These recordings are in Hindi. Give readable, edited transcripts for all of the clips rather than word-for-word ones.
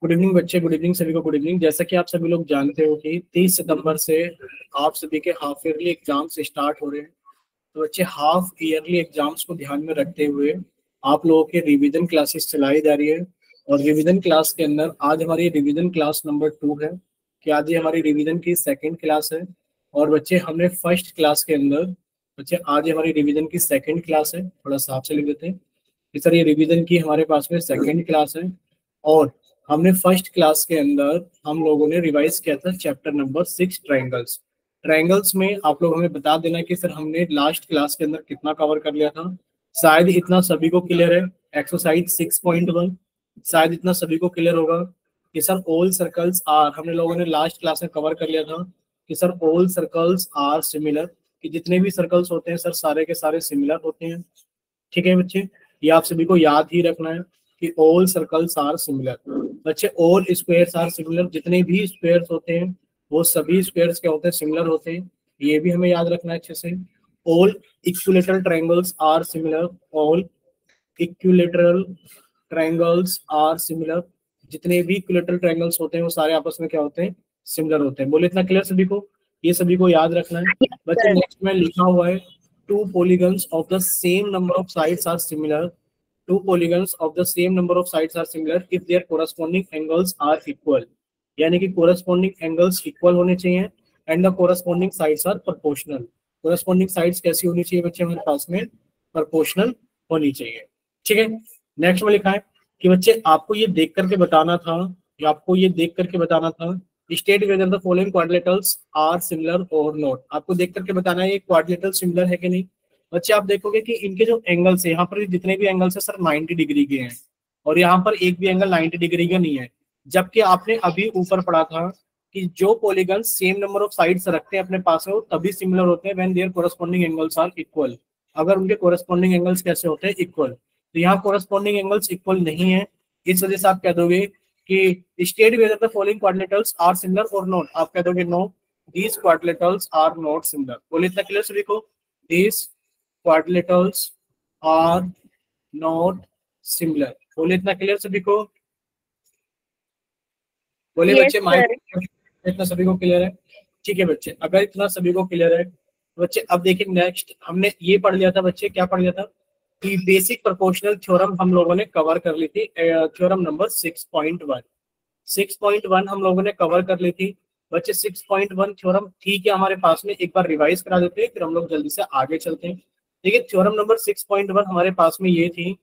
गुड इवनिंग बच्चे, गुड इवनिंग सभी को, गुड इवनिंग। जैसा कि आप सभी लोग जानते हो कि 30 सितंबर से आप सभी के हाफ ईयरली एग्जाम्स स्टार्ट हो रहे हैं। तो बच्चे, हाफ ईयरली एग्जाम्स को ध्यान में रखते हुए आप लोगों के रिवीजन क्लासेस चलाई जा रही है। और रिवीजन क्लास के अंदर आज हमारी रिवीजन क्लास नंबर 2 है, कि आज ये हमारी रिवीजन की सेकंड क्लास है। और बच्चे, हमने फर्स्ट क्लास के अंदर, बच्चे आज ये हमारी रिवीजन की सेकंड क्लास है, थोड़ा साफ से लिख देते हैं कि सर ये रिवीजन की हमारे पास में सेकंड क्लास है। और हमने फर्स्ट क्लास के अंदर हम लोगों ने रिवाइज किया था चैप्टर नंबर 6 ट्रायंगल्स। ट्रायंगल्स में आप लोग हमें बता देना कि सर हमने लास्ट क्लास के अंदर कितना कवर कर लिया था। शायद इतना सभी को क्लियर है। एक्सरसाइज 6.1 शायद इतना सभी को क्लियर होगा कि सर ऑल सर्कल्स आर, हमने लोगों ने लास्ट क्लास में कवर कर लिया था कि sir all circles are similar, कि जितने भी सर्कल्स होते हैं सर सारे के सारे सिमिलर होते हैं। ठीक है बच्चे, ये आप सभी को याद ही रखना है कि ऑल सर्कल्स आर सिमिलर। बच्चे, ऑल स्क्वायर्स आर सिमिलर, जितने भी स्क्वायर्स होते हैं वो सभी स्क्वायर्स क्या होते हैं, सिमिलर होते हैं। ये भी हमें याद रखना है अच्छे से। All equilateral triangles are similar, all equilateral triangles are similar, जितने भी इक्विलेटरल ट्रायंगल्स होते हैं वो सारे आपस में क्या होते हैं, सिमिलर होते हैं। बोले इतना क्लियर सभी को? ये सभी को याद रखना है। बच्चे, सर। नेक्स्ट में लिखा हुआ है two polygons of the same number of sides are similar, two polygons of the same number of sides are similar if their corresponding angles are equal। यानी कि corresponding angles equal होने चाहिए and the corresponding sides are proportional। corresponding sides कैसी होनी चाहिए बच्चे हमारे पास में, proportional होनी चाहिए। ठीक है, नेक्स्ट में लिखा है कि बच्चे आपको ये देख करके बताना था, या आपको ये देख करके बताना था, state whether the following quadrilaterals are similar और नॉट। आपको देख करके बताना है ये क्वाड्रिलेटरल सिमिलर है कि नहीं। बच्चे, आप देखोगे कि इनके जो एंगल्स है, यहाँ पर जितने भी एंगल्स है सर 90 डिग्री के हैं, और यहाँ पर एक भी एंगल 90 डिग्री का नहीं है। जबकि आपने अभी ऊपर पढ़ा था कि जो polygon same number of sides रखते हैं अपने पास में वो तभी सिमिलर होते हैं when their corresponding angles are equal. अगर उनके कोरस्पॉन्डिंग एंगल्स कैसे होते हैं, इक्वल। तो यहाँ कोरस्पॉन्डिंग एंगल्स इक्वल नहीं है, इस वजह से आप कह दोगे कि state whether the following quadrilaterals are similar और नॉट। आप कह दोगे no, these quadrilaterals are not similar. बोले इतना क्लियर सभी को? These quadrilaterals are not similar. बोले इतना क्लियर सभी को? बोले यस बच्चे, सर। माइंड इतना सभी को क्लियर है? ठीक है बच्चे, अगर इतना सभी को क्लियर है तो बच्चे अब देखिए, नेक्स्ट हमने ये पढ़ लिया था बच्चे, क्या पढ़ लिया था कि बेसिक प्रोपोर्शनल थ्योरम हम लोगों ने कवर कर ली थी, थ्योरम नंबर 6.1। 6.1 हम लोगों ने कवर कर ली थी बच्चे। 6.1 थ्योरम ठीक है हमारे पास में, एक बार रिवाइज करा देते हैं फिर हम लोग जल्दी से आगे चलते हैं। देखिए, थ्योरम नंबर 6.1 हमारे पास में ये थी,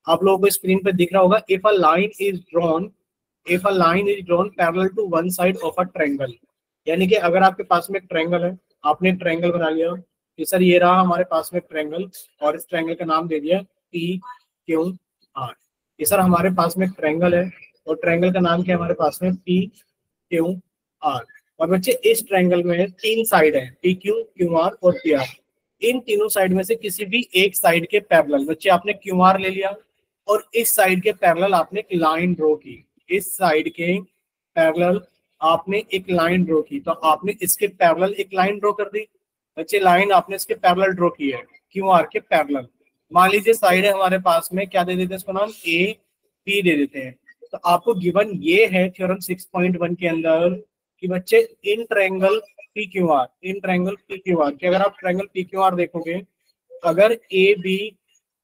आप लोगों को स्क्रीन पे दिख रहा होगा, if a line is drawn, if a line is drawn parallel to one side of a triangle. यानी कि अगर आपके पास में एक ट्रायंगल है, आपने एक ट्रायंगल बना लिया कि सर ये रहा हमारे पास में ट्रायंगल, और इस ट्रायंगल का नाम दे दिया पी क्यू आर। ये सर हमारे पास में एक ट्रायंगल है और ट्रायंगल का नाम क्या है हमारे पास में, पी क्यू आर। और बच्चे, इस ट्रायंगल में तीन साइड है, पी क्यू, क्यू आर और पी आर। इन तीनों साइड में से किसी भी एक साइड के पैरेलल, बच्चे आपने क्यू आर ले लिया और इस साइड के पैरेलल आपने एक लाइन ड्रॉ की, इस साइड के पैरेलल आपने एक लाइन ड्रॉ की, तो आपने इसके पैरेलल एक लाइन ड्रॉ कर दी। बच्चे, लाइन आपने इसके पैरेलल ड्रॉ की है, क्यू आर के पैरेलल। मान लीजिए साइड है हमारे पास में, क्या दे देते हैं इसको नाम, ए पी दे देते हैं। तो आपको गिवन ये है थ्योरम 6.1 के अंदर कि बच्चे in triangle P Q R, in triangle P Q R के, अगर आप ट्रायंगल पी क्यू आर देखोगे, अगर ए बी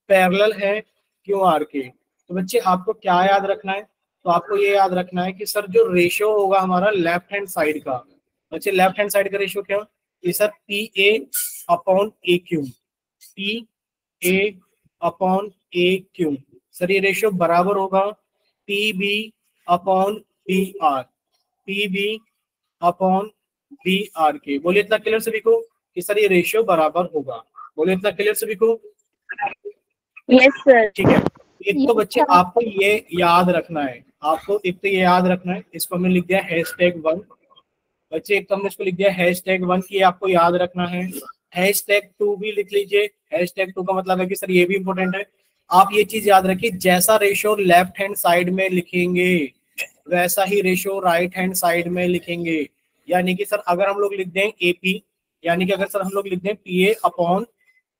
पैरेलल है क्यू आर के, तो बच्चे आपको क्या याद रखना है, तो आपको ये याद रखना है कि सर जो रेशियो होगा हमारा लेफ्ट हैंड साइड का, बच्चे लेफ्ट हैंड साइड का रेशियो क्या है, sir P A upon A Q, P A upon A Q. Sir ये रेशियो बराबर होगा P B upon B R, P B upon B R के। बोलिए इतना क्लियर सभी को कि सर ये रेशियो बराबर होगा। बोलिए इतना क्लियर सभी को? Yes sir. ठीक है, एक तो बच्चे आपको ये याद रखना है, आपको एक तो ये याद रखना है, इसको हमने लिख दिया #1। बच्चे, एक तो हमने इसको लिख दिया #1 की, आपको याद रखना है। #2 भी लिख लीजिए, #2 का मतलब है कि सर ये भी इंपॉर्टेंट है। आप ये चीज याद रखिए, जैसा रेशियो लेफ्ट हैंड साइड में लिखेंगे वैसा ही रेशियो राइट हैंड साइड में लिखेंगे। यानी कि सर अगर हम लोग लिख दें एपी, यानी कि अगर सर हम लोग लिख दें P A upon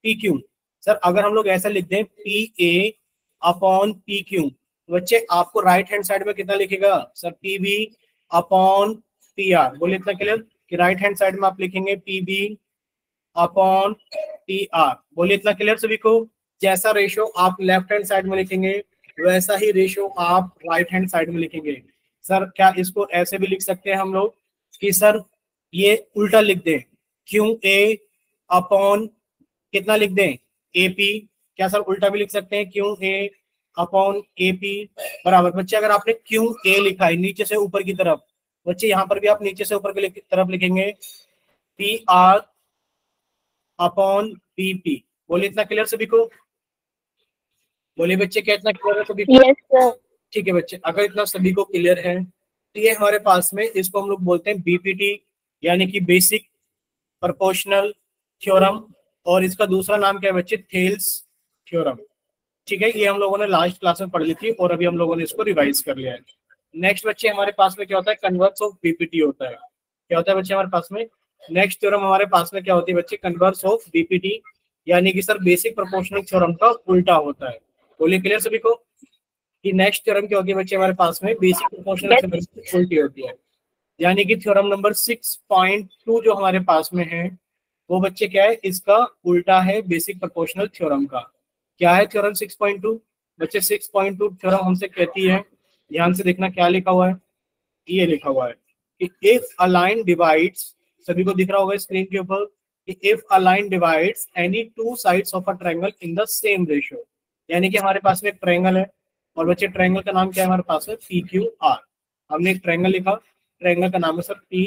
P Q, sir अगर हम लोग ऐसा लिख दें P A upon P Q, बच्चे आपको राइट हैंड साइड में कितना लिखेगा sir, PB upon P R. बोलिए इतना क्लियर कि राइट हैंड साइड में आप लिखेंगे पीबी अपॉन पी आर। बोलिए इतना क्लियर सभी को। जैसा रेशो आप लेफ्ट हैंड साइड में लिखेंगे वैसा ही रेशो आप राइट हैंड साइड में लिखेंगे। सर क्या इसको ऐसे भी लिख सकते हैं हम लोग कि सर ये उल्टा लिख दें, क्यू ए अपॉन कितना लिख दें, ए पी। क्या सर उल्टा भी लिख सकते हैं, Q A upon A P बराबर। बच्चे अगर आपने क्यू ए लिखा है नीचे से ऊपर की तरफ, बच्चे यहाँ पर भी आप नीचे से ऊपर की तरफ लिखेंगे P R upon P P. बोलिए इतना क्लियर सभी को। बोलिए बच्चे क्या इतना क्लियर है सभी को? Yes sir. ठीक है बच्चे, अगर इतना सभी को क्लियर है तो ये हमारे पास में इसको हम लोग बोलते हैं बीपीटी यानी कि बेसिक प्रोपोर्शनल थ्योरम, और इसका दूसरा नाम क्या है बच्चे, थेल्स थ्योरम। ठीक है, ये हम लोगों ने लास्ट क्लास में पढ़ ली थी और अभी हम लोगों ने इसको रिवाइज कर लिया है। नेक्स्ट बच्चे हमारे पास में क्या होता है, कन्वर्स ऑफ बीपीटी होता है। क्या होता है बच्चे हमारे पास में नेक्स्ट थ्योरम हमारे पास में क्या होती है बच्चे, कन्वर्स ऑफ बीपीटी यानी कि सर बेसिक प्रोपोर्शनल थ्योरम का उल्टा होता है। बोलिए क्लियर सभी को कि नेक्स्ट थ्योरम क्या होती है बच्चे हमारे पास में, बेसिक प्रोपोर्शनल थ्योरम की उल्टी होती है। यानी कि थ्योरम नंबर 6.2 जो हमारे पास में है वो बच्चे क्या है, इसका उल्टा है बेसिक प्रोपोर्शनल थ्योरम का। क्या है थ्योरम 6.2 बच्चे? 6.2 थ्योरम हमसे कहती है, ध्यान से देखना क्या लिखा हुआ है, ये लिखा हुआ है कि इफ अ लाइन डिवाइड्स, सभी को दिख रहा होगा स्क्रीन के ऊपर कि if a line divides any two sides of a triangle in the same ratio. यानी कि हमारे पास में एक ट्रायंगल है और बच्चे ट्रायंगल का नाम क्या है हमारे पास है, पी क्यू आर। हमने एक ट्रायंगल लिखा, ट्रायंगल का नाम है सर पी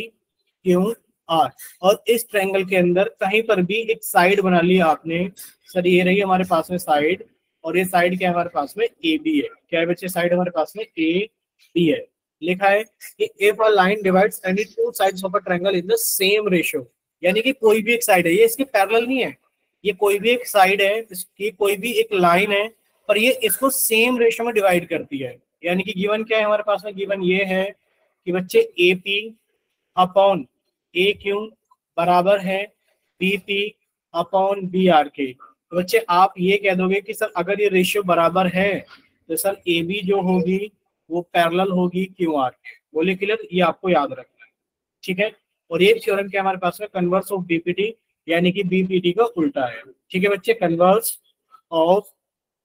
क्यू आर, और इस ट्रायंगल के अंदर कहीं पर भी एक साइड बना लिया आपने। सर ये रही हमारे पास में साइड, और ये साइड क्या है हमारे पास में, ए बी है। क्या है बच्चे, साइड हमारे पास में ए बी है। लिखा है कि if a line divides any two sides of a triangle in the same ratio, यानी कि कोई भी एक साइड है, ये इसके पैरेलल नहीं है, ये कोई भी एक साइड है, इसकी कोई भी एक लाइन है, पर ये इसको सेम रेशियो में डिवाइड करती है। यानी कि गिवन क्या है हमारे पास में, गिवन ये है कि बच्चे A P upon A Q बराबर है B P upon B R के। तो बच्चे आप ये कह दोगे कि सर अगर ये रेशियो बराबर है तो सर ए बी जो होगी वो पैरेलल होगी क्यू आर के। बोले क्लियर, ये आपको याद रखना है। ठीक है, और ये थ्योरम क्या हमारे पास में, कन्वर्स ऑफ बीपीटी यानी कि बीपीटी का उल्टा है। ठीक है बच्चे, कन्वर्स ऑफ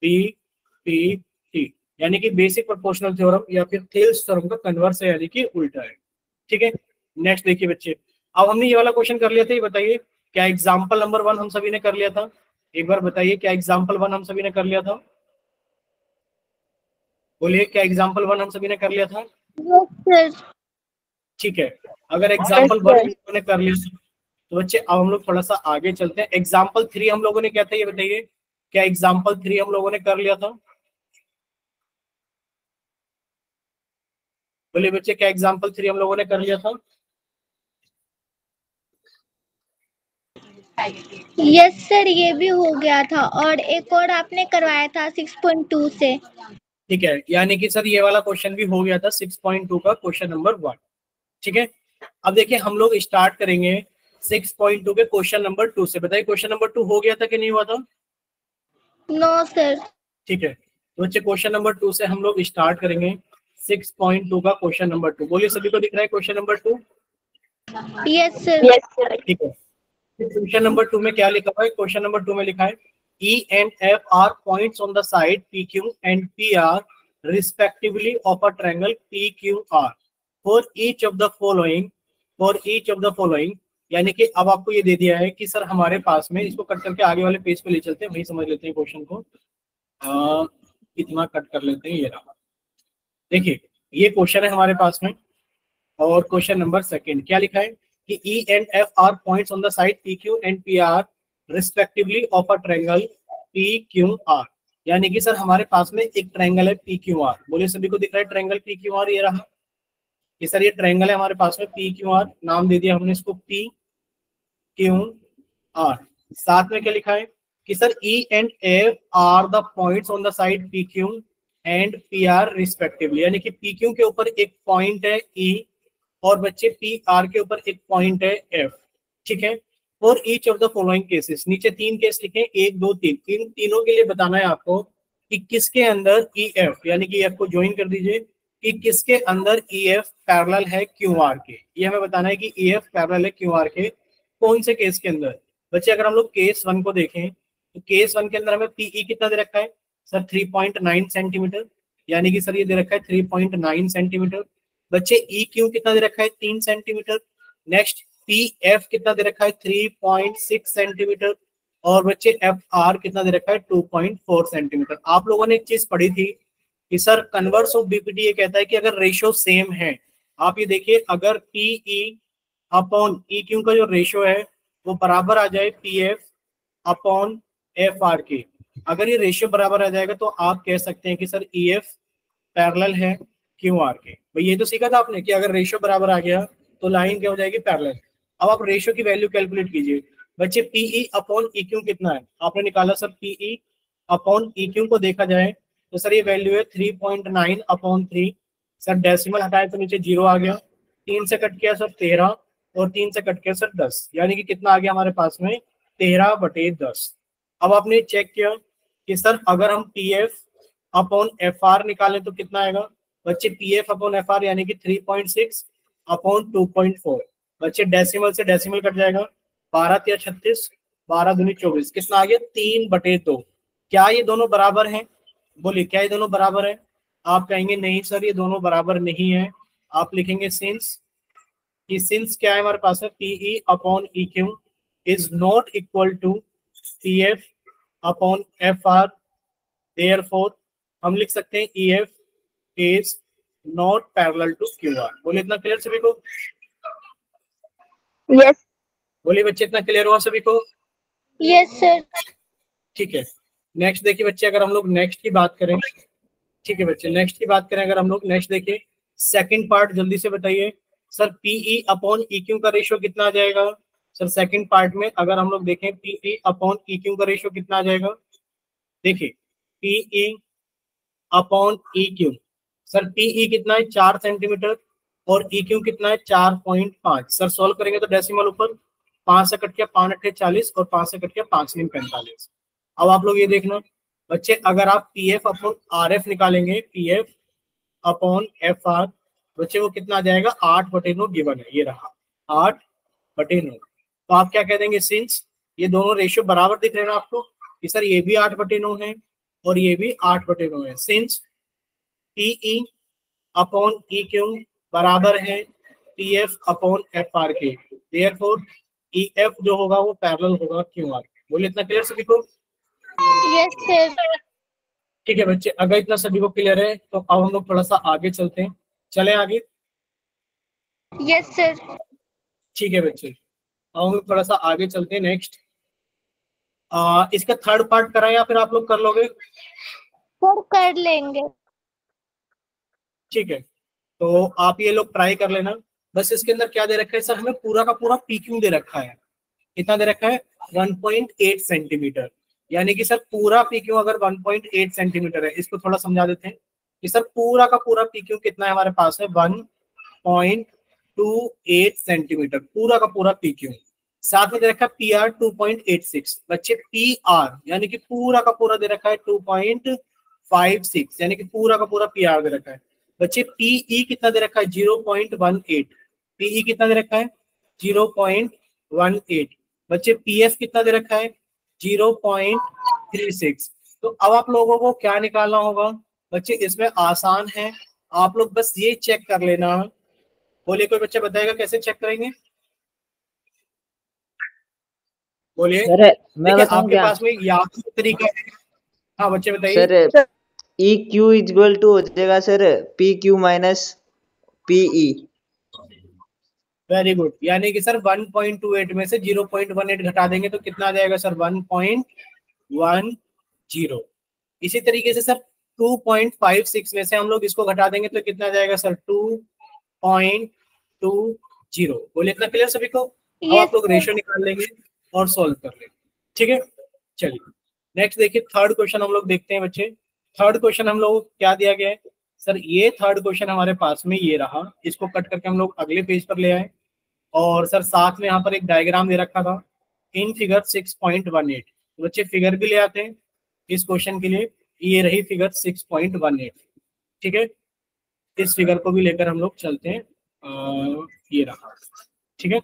बीपीटी यानी कि बेसिक प्रोपोर्शनल थ्योरम या फिर थेल्स थ्योरम का कन्वर्स है यानी कि उल्टा है। ठीक है, नेक्स्ट देखिए बच्चे, अब हमने ये वाला क्वेश्चन कर लिया था, ये बताइए क्या एग्जाम्पल नंबर 1 हम सभी ने कर लिया था? एक बार बताइए क्या एग्जाम्पल 1 हम सभी ने कर लिया था? बोलिए क्या एग्जाम्पल 1 हम सभी ने कर लिया था? Yes sir. ठीक है, अगर एग्जाम्पल 1 हम लोगों ने कर लिया तो बच्चे अब हम लोग थोड़ा सा आगे चलते हैं। एग्जाम्पल 3 हम लोगों ने क्या था ये बताइए, क्या एग्जाम्पल 3 हम लोगों ने कर लिया था? बोलिए बच्चे क्या एग्जाम्पल 3 हम लोगों ने कर लिया था? यस सर, ये भी हो गया था और एक और आपने करवाया था 6.2 से। ठीक है, यानी कि सर ये वाला क्वेश्चन भी हो गया था 6.2 का क्वेश्चन नंबर 1। ठीक है, अब देखिए हम लोग स्टार्ट करेंगे 6.2 के क्वेश्चन नंबर 2 से। बताइए क्वेश्चन नंबर 2 हो गया था कि नहीं हुआ था? No sir. ठीक है, तो बच्चे क्वेश्चन नंबर 2 से हम लोग स्टार्ट करेंगे 6.2 का क्वेश्चन नंबर 2। बोलिए सभी को दिख रहा है क्वेश्चन नंबर 2? Yes sir. ठीक है, क्वेश्चन नंबर 2 में क्या लिखा हुआ है? क्वेश्चन नंबर 2 में लिखा है E and F are points on the side PQ and PR respectively of a triangle PQR for each of the following। यानी कि अब आपको ये दे दिया है कि सर हमारे पास में, इसको कट करके आगे वाले पेज पे ले चलते हैं, वही समझ लेते हैं क्वेश्चन को। इतना कट कर लेते हैं, ये रहा। देखिए ये क्वेश्चन है हमारे पास में, और क्वेश्चन नंबर 2 क्या लिखा है कि E and F are points on the side PQ and PR respectively of a triangle PQR। यानी कि सर हमारे पास में एक ट्रायंगल है PQR। बोलिए सभी को दिख रहा है ट्रायंगल PQR, ये रहा कि सर ये ट्रायंगल है हमारे पास में PQR, नाम दे दिया हमने इसको PQR। साथ में क्या लिखा है कि sir E and F are the points on the side PQ and PR respectively। यानी कि PQ के ऊपर एक पॉइंट है E और बच्चे PR के ऊपर एक पॉइंट है F। ठीक है, for each of the following cases, नीचे 3 केस लिखे, 1 2 3, इन तीनों के लिए बताना है आपको कि किसके अंदर EF, यानी कि EF को ज्वाइन कर दीजिए, कि किसके अंदर EF पैरेलल है QR के। ये हमें बताना है कि EF पैरेलल है QR के कौन से केस के अंदर। बच्चे अगर हम लोग केस 1 को देखें तो केस 1 के अंदर हमें PE कितना दे रखा है सर 3.9 सेंटीमीटर, यानी कि सर ये दे रखा है 3.9 सेंटीमीटर। बच्चे EQ कितना दे रखा है 3 सेंटीमीटर। नेक्स्ट PF कितना दे रखा है 3.6 सेंटीमीटर। और बच्चे FR कितना दे रखा है 2.4 सेंटीमीटर। आप लोगों ने एक चीज पढ़ी थी कि सर कन्वर्स ऑफ BPT ये कहता है कि अगर रेशियो सेम है, आप ये देखिए अगर PE अपॉन EQ का जो रेशियो है वो बराबर आ जाए PF अपॉन FR के, अगर ये रेशियो बराबर आ जाएगा तो आप कह सकते हैं कि सर EF पैरेलल है QR के। भाई ये तो सीखा था आपने कि अगर रेशियो बराबर आ गया तो लाइन क्या हो जाएगी पैरेलल। अब आप रेशियो की वैल्यू कैलकुलेट कीजिए। बच्चे PE अपॉन EQ कितना है आपने निकाला सर, PE अपॉन EQ को देखा जाए तो सर ये वैल्यू है 3.9 अपॉन 3। सर डेसिमल हटाए तो नीचे 0 आ गया, 3 से कट किया सर 13 और 3 से कट किया सर 10, यानी कि कितना आ गया हमारे पास में 13/10। अब आपने चेक किया कि सर अगर हम PF अपॉन FR निकालें तो कितना आएगा। बच्चे PF अपॉन FR यानी कि 3.6 अपॉन 2.4। बच्चे डेसिमल से डेसिमल कट जाएगा, 12 या 36, 12 दूनी 24, कितना आ गया 3/2। क्या ये दोनों बराबर हैं? बोलिए क्या ये दोनों बराबर है? आप कहेंगे नहीं सर ये दोनों बराबर नहीं है। आप लिखेंगे सिंस क्या है हमारे पास है PE upon EQ is not equal to PF upon FR, therefore हम लिख सकते हैं EF is not parallel to QR। बोलिए इतना क्लियर सभी को? यस। बोलिए बच्चे इतना क्लियर हुआ सभी को? Yes sir. ठीक है। नेक्स्ट देखिए बच्चे अगर हम लोग नेक्स्ट की बात करें, ठीक है बच्चे नेक्स्ट की बात करें, अगर हम लोग नेक्स्ट देखिए सेकंड पार्ट जल्दी से बताइए सर PE अपॉन EQ का रेशियो कितना आ जाएगा। सर सेकंड पार्ट में अगर हम लोग देखें PE अपॉन EQ का रेशियो कितना आ जाएगा। देखिए PE upon EQ, sir PE कितना है 4 सेंटीमीटर और EQ कितना है 4.5। सर सॉल्व करेंगे तो डेसिमल ऊपर 5 से कट किया 5 8 40 और 5 से कट किया 5 9 45। अब आप लोग ये देखना बच्चे अगर आप PF अपॉन RF निकालेंगे, PF अपॉन FR, बच्चे वो कितना आ जाएगा 8/9 गिवन है, ये रहा 8/9। तो आप क्या कह देंगे सिंस ये दोनों रेशियो बराबर दिख रहे हैं आपको कि सर ये भी 8/9 है और ये भी 8/9 है। सिंस PE अपॉन EQ बराबर है PF अपॉन FR के, देयरफॉर EF जो होगा वो पैरेलल होगा QR। बोलिए इतना क्लियर सभी को? Yes sir. ठीक है बच्चे अगर इतना सभी को क्लियर है तो अब हम लोग थोड़ा सा आगे चलते हैं। चले आगे? Yes sir. ठीक है बच्चे अब हम लोग थोड़ा सा आगे चलते हैं। नेक्स्ट इसका थर्ड पार्ट कराएं या फिर आप लोग कर लोगे? सर कर लेंगे। ठीक है तो आप ये लोग ट्राई कर लेना। बस इसके अंदर क्या दे रखा है सर, हमें पूरा का पूरा PQ दे रखा है। कितना दे रखा है 1.8 सेंटीमीटर, यानी कि सर पूरा PQ अगर 1.8 सेंटीमीटर है, इसको थोड़ा समझा देते हैं कि सर पूरा का पूरा PQ कितना है हमारे पास है 1.28 सेंटीमीटर, पूरा का पूरा PQ। साथ में दे रखा है PR 2.86। बच्चे PR यानी कि पूरा का पूरा दे रखा है 2.56, यानी कि पूरा का पूरा PR दे रखा है। बच्चे PE कितना दे रखा है 0.18, PE कितना दे रखा है 0.18। बच्चे PF कितना दे रखा है 0.36। तो अब आप लोगों को क्या निकालना होगा बच्चे, इसमें आसान है, आप लोग बस ये चेक कर लेना। बोलिए कोई बच्चा बताएगा कैसे चेक करेंगे? बोलिए। सर मैं देखिए बताऊं आपके क्या? पास में याद तरीका है। हाँ बच्चे बताइए। सर EQ इक्वल टू हो जाएगा sir PQ minus PE। Very good, यानी कि सर 1.28 में से 0.18 घटा देंगे तो कितना आ जाएगा सर 1.10। इसी तरीके से सर 2.56 में से हम लोग इसको घटा देंगे तो कितना आ जाएगा सर 2.20। बोलिए इतना क्लियर सभी को? अब आप लोग रेशियो निकाल लेंगे और सॉल्व कर लेंगे। ठीक है चलिए नेक्स्ट देखिए थर्ड क्वेश्चन हम लोग देखते हैं बच्चे। थर्ड क्वेश्चन हम लोग क्या दिया गया है सर, ये थर्ड क्वेश्चन हमारे पास में ये रहा, इसको कट करके हम लोग अगले पेज पर ले आए और सर साथ में यहाँ पर एक डायग्राम दे रखा था इन फिगर 6.18। तो बच्चे फिगर भी ले आते हैं इस क्वेश्चन के लिए। ये रही फिगर 6.18। ठीक है, इस फिगर को भी लेकर हम लोग चलते हैं। ये रहा। ठीक है,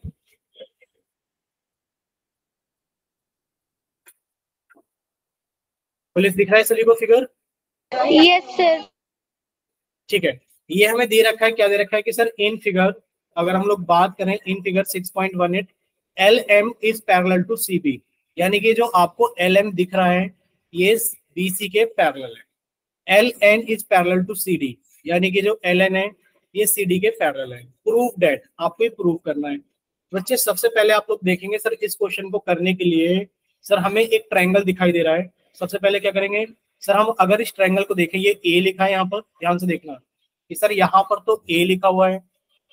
पुलिस दिख रहा है सभी को फिगर? Yes sir. ठीक है, ये हमें दे रखा है, क्या दे रखा है कि सर इन फिगर, अगर हम लोग बात करें in figure 6.18, L M is parallel to C B, यानी कि जो आपको एल एम दिख रहा है ये बी सी के पैरेलल है। L N is parallel to C D, यानी कि जो एल एन है ये सी डी के पैरेलल है। प्रूव दैट, आपको प्रूव करना है। बच्चे सबसे पहले आप लोग देखेंगे सर इस क्वेश्चन को करने के लिए सर हमें एक ट्रायंगल दिखाई दे रहा है। सबसे पहले क्या करेंगे सर, हम अगर इस ट्रायंगल को देखें, ये ए लिखा है यहाँ पर, ध्यान से देखना कि सर यहाँ पर तो ए लिखा हुआ है,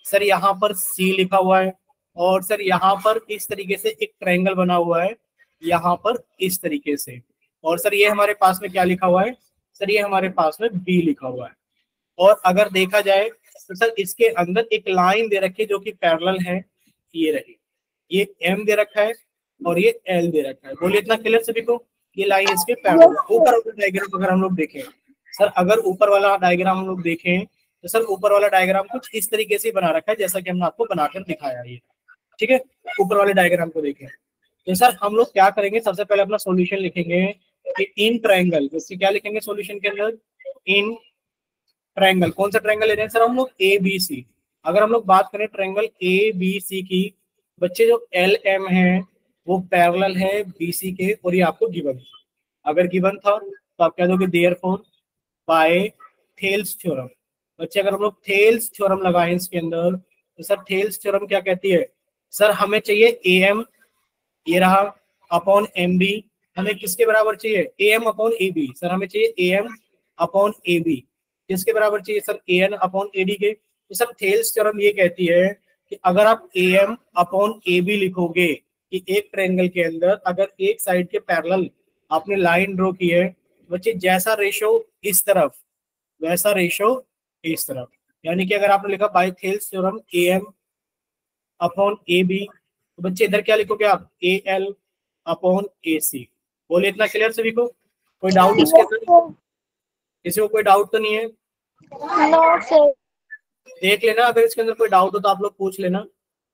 सर यहाँ पर सी लिखा हुआ है, और सर यहाँ पर इस तरीके से एक ट्रायंगल बना हुआ है यहाँ पर इस तरीके से, और सर ये हमारे पास में क्या लिखा हुआ है, सर ये हमारे पास में बी लिखा हुआ है। और अगर देखा जाए तो सर इसके अंदर एक लाइन दे रखी है जो कि पैरेलल है, ये रही, ये एम दे रखा है और ये एल दे रखा है। बोलिए इतना क्लियर सभी को? ये लाइन इसके पैरेलल। ऊपर वाला डायग्राम अगर हम लोग देखें सर, अगर ऊपर वाला डायग्राम हम लोग देखें तो सर ऊपर वाला डायग्राम कुछ इस तरीके से बना रखा है जैसा कि हमने आपको बनाकर दिखाया ये। ठीक है, ऊपर वाले डायग्राम को देखें तो सर हम लोग क्या करेंगे, सबसे पहले अपना सॉल्यूशन लिखेंगे कि इन ट्रायंगल, इससे क्या लिखेंगे सॉल्यूशन के अंदर, इन ट्रायंगल। कौन सा ट्रायंगल ले रहे हैं सर हम लोग, ए बी सी। अगर हम लोग बात करें ट्रायंगल ए बी सी की, बच्चे जो एल एम है वो पैरेलल है बी सी के, और ये आपको गिवन है। अगर गिवन था तो आप कह दोगे देयरफॉर बाय थेल्स थ्योरम। बच्चे अगर हम लोग थेल्स थ्योरम लगाएं इसके अंदर तो सर थेल्स थ्योरम क्या कहती है, सर हमें चाहिए ए एम, ये रहा, अपॉन एम बी। हमें किसके बराबर चाहिए, A M upon A B. Sir हमें चाहिए A M upon A B, किसके बराबर चाहिए sir, A N upon A D के। तो सर थेल्स थ्योरम ये कहती है कि अगर आप A M upon A B लिखोगे कि एक ट्रायंगल के अंदर अगर एक साइड के पैरेलल आपने लाइन ड्रॉ की है, बच्चे जैसा रेशो इस तरफ वैसा रेशो इस तरफ, यानी कि अगर आपने लिखा by Thales theorem A M upon A B, तो बच्चे इधर क्या लिखोगे आप, ए एल अपॉन ए सी। बोले इतना क्लियर सभी को? कोई डाउट इसके अंदर? किसी को कोई डाउट तो नहीं है? No sir. देख लेना, अगर इसके अंदर कोई डाउट हो तो आप लोग पूछ लेना।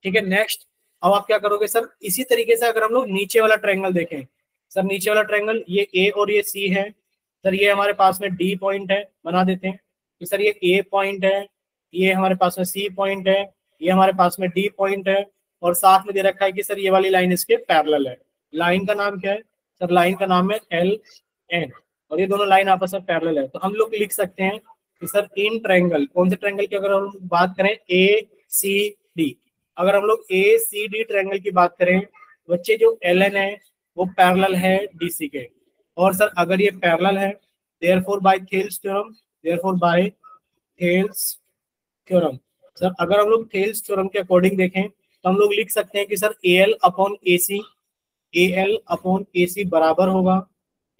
ठीक है, नेक्स्ट अब आप क्या करोगे सर, इसी तरीके से अगर हम लोग नीचे वाला ट्रायंगल देखें, सर नीचे वाला ट्रायंगल ये ए और ये सी है, सर ये हमारे पास में डी पॉइंट है, बना देते हैं कि सर ये ए पॉइंट है, ये हमारे पास में सी पॉइंट है, ये हमारे पास में डी पॉइंट है, और साथ में दे रखा है कि सर ये वाली लाइन इसके पैरेलल है। लाइन का नाम क्या है सर, लाइन का नाम है एल एन, और ये दोनों लाइन आपस में पैरेलल है। तो हम लोग लिख सकते हैं कि सर इन ट्रायंगल, कौन से ट्रायंगल की अगर हम बात करें, ए सी डी, अगर हम लोग ए सी डी ट्रायंगल की बात करें, बच्चे जो एल एन है वो पैरेलल है डी सी के, और सर अगर ये पैरेलल है therefore by Thales theorem, therefore by Thales theorem. Sir अगर हम लोग थेल्स थ्योरम के अकॉर्डिंग देखें तो हम लोग लिख सकते हैं कि sir A L upon A C, A L upon A C बराबर होगा,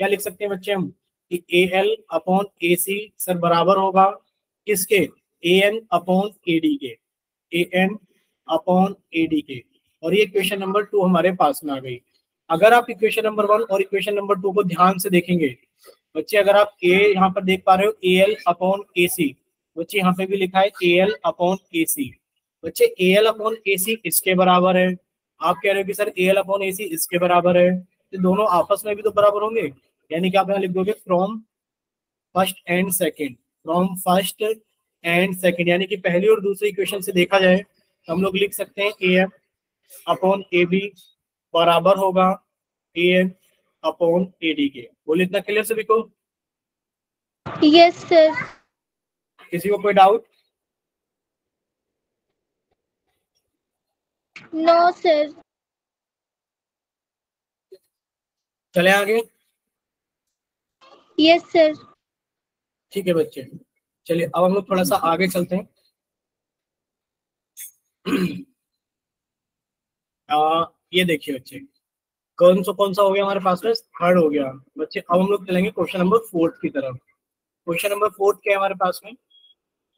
क्या लिख सकते हैं बच्चे हम कि A L upon A C sir बराबर होगा किसके, A N upon A D के, A N upon A D के। और ये इक्वेशन नंबर 2 हमारे पास में आ गई। अगर आप इक्वेशन नंबर 1 और इक्वेशन नंबर 2 को ध्यान से देखेंगे बच्चे, अगर आप ए यहाँ पर देख पा रहे हो ए एल अपॉन ए सी, बच्चे यहाँ पे भी लिखा है ए एल अपॉन ए सी, बच्चे ए एल अपॉन ए सी इसके बराबर है। आप कह रहे हो कि sir A L upon A सी इसके बराबर है, तो दोनों आपस में भी तो बराबर होंगे, यानी कि आप यहाँ लिख दोगे from first and second, from first and second, यानी कि पहली और दूसरी इक्वेशन से देखा जाए तो हम लोग लिख सकते हैं A M upon A B बराबर होगा A N upon A D के। बोले इतना क्लियर सभी को? Yes sir. किसी को कोई डाउट? No sir. चले आगे। Yes sir. ठीक है बच्चे, चलिए अब हम लोग थोड़ा सा आगे चलते हैं। ये देखिए बच्चे, कौन सा हो गया हमारे पास में, थर्ड हो गया बच्चे। अब हम लोग चलेंगे क्वेश्चन नंबर 4 की तरफ। क्वेश्चन नंबर 4 क्या है हमारे पास में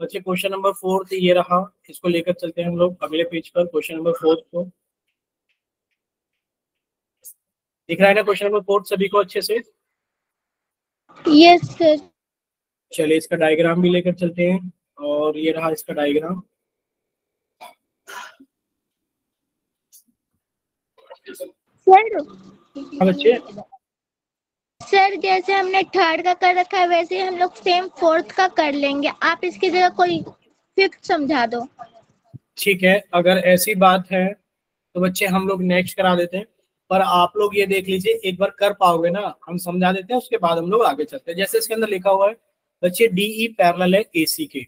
बच्चे, क्वेश्चन नंबर 4 ये रहा, इसको लेकर चलते हैं हम लोग अगले पेज पर। क्वेश्चन नंबर 4 को दिख रहा है ना, क्वेश्चन नंबर 4 सभी को अच्छे से? Yes sir. चलिए इसका डायग्राम भी लेकर चलते हैं, और ये रहा इसका डायग्राम। सर हाँ बच्चे, सर जैसे हमने थर्ड का कर रखा है वैसे ही हम लोग सेम फोर्थ का कर लेंगे, आप इसकी जगह कोई फिफ्थ समझा दो। ठीक है, अगर ऐसी बात है तो बच्चे हम लोग नेक्स्ट करा देते हैं, पर आप लोग ये देख लीजिए एक बार कर पाओगे ना, हम समझा देते हैं, उसके बाद हम लोग आगे चलते हैं। जैसे इसके अंदर लिखा हुआ है बच्चे डीई पैरेलल है एसी के,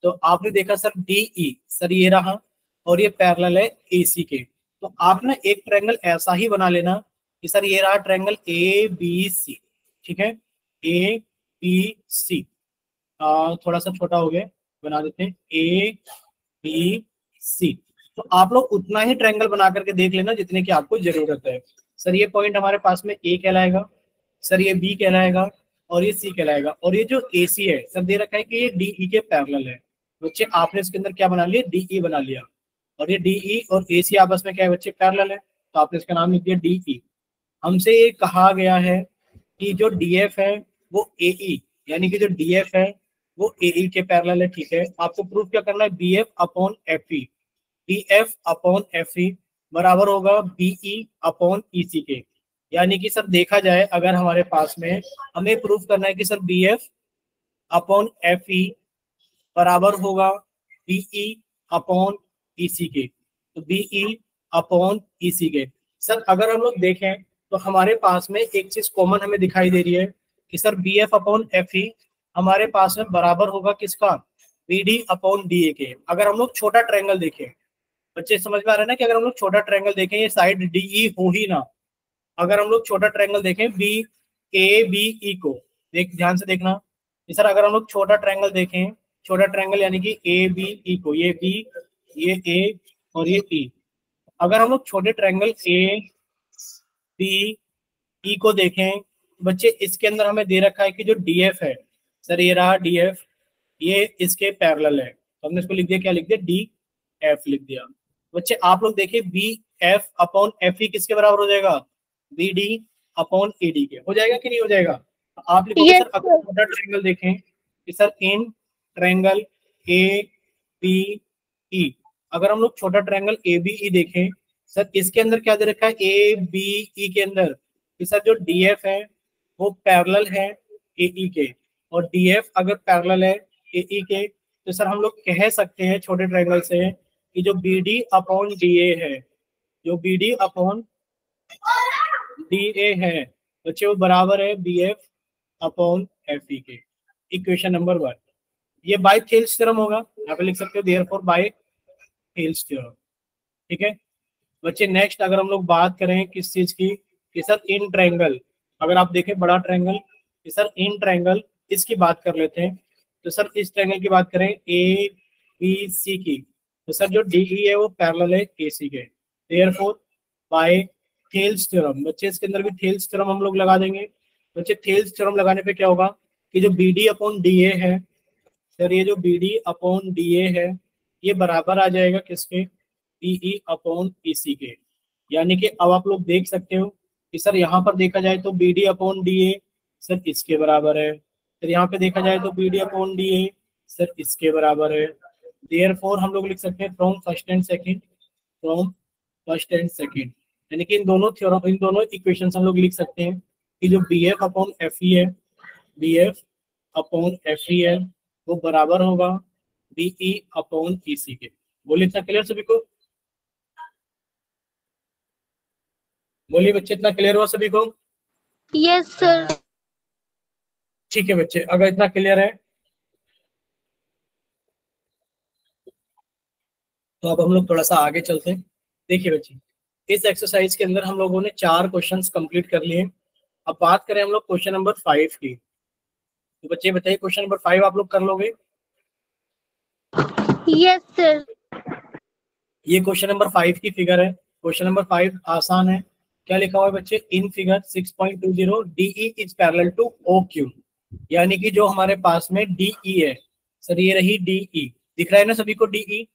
तो आपने देखा सर डीई सर ये रहा, और ये पैरेलल है एसी के। तो आप ना एक ट्रायंगल ऐसा ही बना लेना कि सर ये रहा ट्रायंगल ए बी सी, ठीक है, ए बी सी। थोड़ा सा छोटा हो गया, बना देते हैं ए बी सी। तो आप लोग उतना ही ट्रायंगल बना करके देख लेना जितने की आपको जरूरत है। सर ये पॉइंट हमारे पास में ए कहलाएगा, सर ये बी कहलाएगा, और ये सी कहलाएगा, और ये जो ए सी है सर दे रखा है कि ये डीई के पैरेलल है। बच्चे आपने इसके अंदर क्या बना लिया, डीई बना लिया, और ये डीई और ए सी आपस में क्या है बच्चे, पैरेलल है, तो आपने इसका नाम लिख दिया डीई। हमसे ये कहा गया है कि जो डीएफ है वो एई, यानी कि जो डीएफ है वो एई के पैरेलल है, ठीक है। आपको प्रूफ क्या करना है, BF upon FE, BF upon FE बराबर होगा बीई अपॉन ईसी के। यानी कि सर देखा जाए अगर हमारे पास में हमें प्रूफ करना है कि सर बीएफ अपॉन एफई बराबर होगा बीई अपॉन ईसी के, तो बीई अपॉन ईसी के। सर अगर हम लोग देखें तो हमारे पास में एक चीज कॉमन हमें दिखाई दे रही है कि sir B F upon F E हमारे पास में बराबर होगा किसका, B D upon D A के। अगर हम लोग छोटा ट्रायंगल देखें, बच्चे समझ में आ रहा है ना, कि अगर हम लोग छोटा ट्रायंगल देखें, ये साइड डी ई हो ही ना, अगर हम लोग छोटा ट्रायंगल देखें बी ए बी ई को, देख ध्यान से देखना कि सर अगर हम लोग छोटा ट्रायंगल देखें, छोटा ट्रायंगल यानी कि ए बी ई को, ये बी ये ए और ये ई, अगर हम लोग छोटे ट्रायंगल ए बी ई को देखें बच्चे, इसके अंदर हमें दे रखा है कि जो डीएफ है, सर ये रहा डीएफ, ये इसके पैरेलल है, तो हमने इसको लिख दिया, क्या लिख दिया, डी एफ लिख दिया। बच्चे आप लोग देखिए B F upon F E किसके बराबर हो जाएगा, B D upon A D के, हो जाएगा कि नहीं हो जाएगा। आप लिखोगे Yes, सर अगर छोटा ट्रायंगल देखें कि sir in triangle A B E, अगर हम लोग छोटा ट्रायंगल ए बी ई देखें सर, इसके अंदर क्या दे रखा है, ए बी ई के अंदर कि सर जो डीएफ है वो पैरेलल है एई के, और डीएफ अगर पैरेलल है एई के, तो सर हम लोग कह सकते हैं छोटे ट्रायंगल से कि जो B D upon D A है, जो B D upon D A है बच्चे, वो बराबर है B F upon F E के। इक्वेशन नंबर 1 ये बाय थेल्स थ्योरम होगा, यहाँ पे लिख सकते हो देयरफॉर बाय थेल्स थ्योरम, ठीक है बच्चे। नेक्स्ट अगर हम लोग बात करें किस चीज की, कि सर इन ट्रायंगल, अगर आप देखें बड़ा ट्रायंगल, कि सर इन ट्रायंगल इसकी बात कर लेते हैं, तो सर इस ट्रायंगल की बात करें ए बी सी की, तो सर जो डीई है वो पैरेलल है ए सी के, देयरफॉर बाय थेल्स थ्योरम। बच्चे इसके अंदर भी थेल्स थ्योरम हम लोग लगा देंगे। बच्चे थेल्स थ्योरम लगाने पे क्या होगा कि जो B D upon D A है, सर ये जो B D upon D A है ये बराबर आ जाएगा किसके, पीई अपॉन ईसी के। यानी कि अब आप लोग देख सकते हो कि सर यहाँ पर देखा जाए तो B D upon D A sir इसके बराबर है, फिर यहाँ पे देखा जाए तो B D upon D A sir इसके बराबर है। देयरफॉर हम लोग लिख सकते हैं from first and second, from first and second, यानी कि इन दोनों थ्योरम, इन दोनों इक्वेशन हम लोग लिख सकते हैं कि जो B F upon F E है, B F upon F E है वो बराबर होगा बीई अपॉन ईसी के। बोलिए इतना क्लियर सभी को, बोलिए बच्चे इतना क्लियर हुआ सभी को। Yes sir. ठीक है बच्चे, अगर इतना क्लियर है तो अब हम लोग थोड़ा सा आगे चलते हैं। देखिए बच्चे इस एक्सरसाइज के अंदर हम लोगों ने 4 क्वेश्चंस कंप्लीट कर लिए। अब बात करें हम लोग क्वेश्चन नंबर 5 की, तो बच्चे बताइए क्वेश्चन नंबर 5 आप लोग कर लोगे। Yes sir. ये क्वेश्चन नंबर 5 की फिगर है। क्वेश्चन नंबर 5 आसान है। क्या लिखा हुआ है बच्चे, in figure 6.20 DE is parallel to O Q, यानी कि जो हमारे पास में डीई है, सर ये रही डीई, दिख रहा है ना सभी को डीई,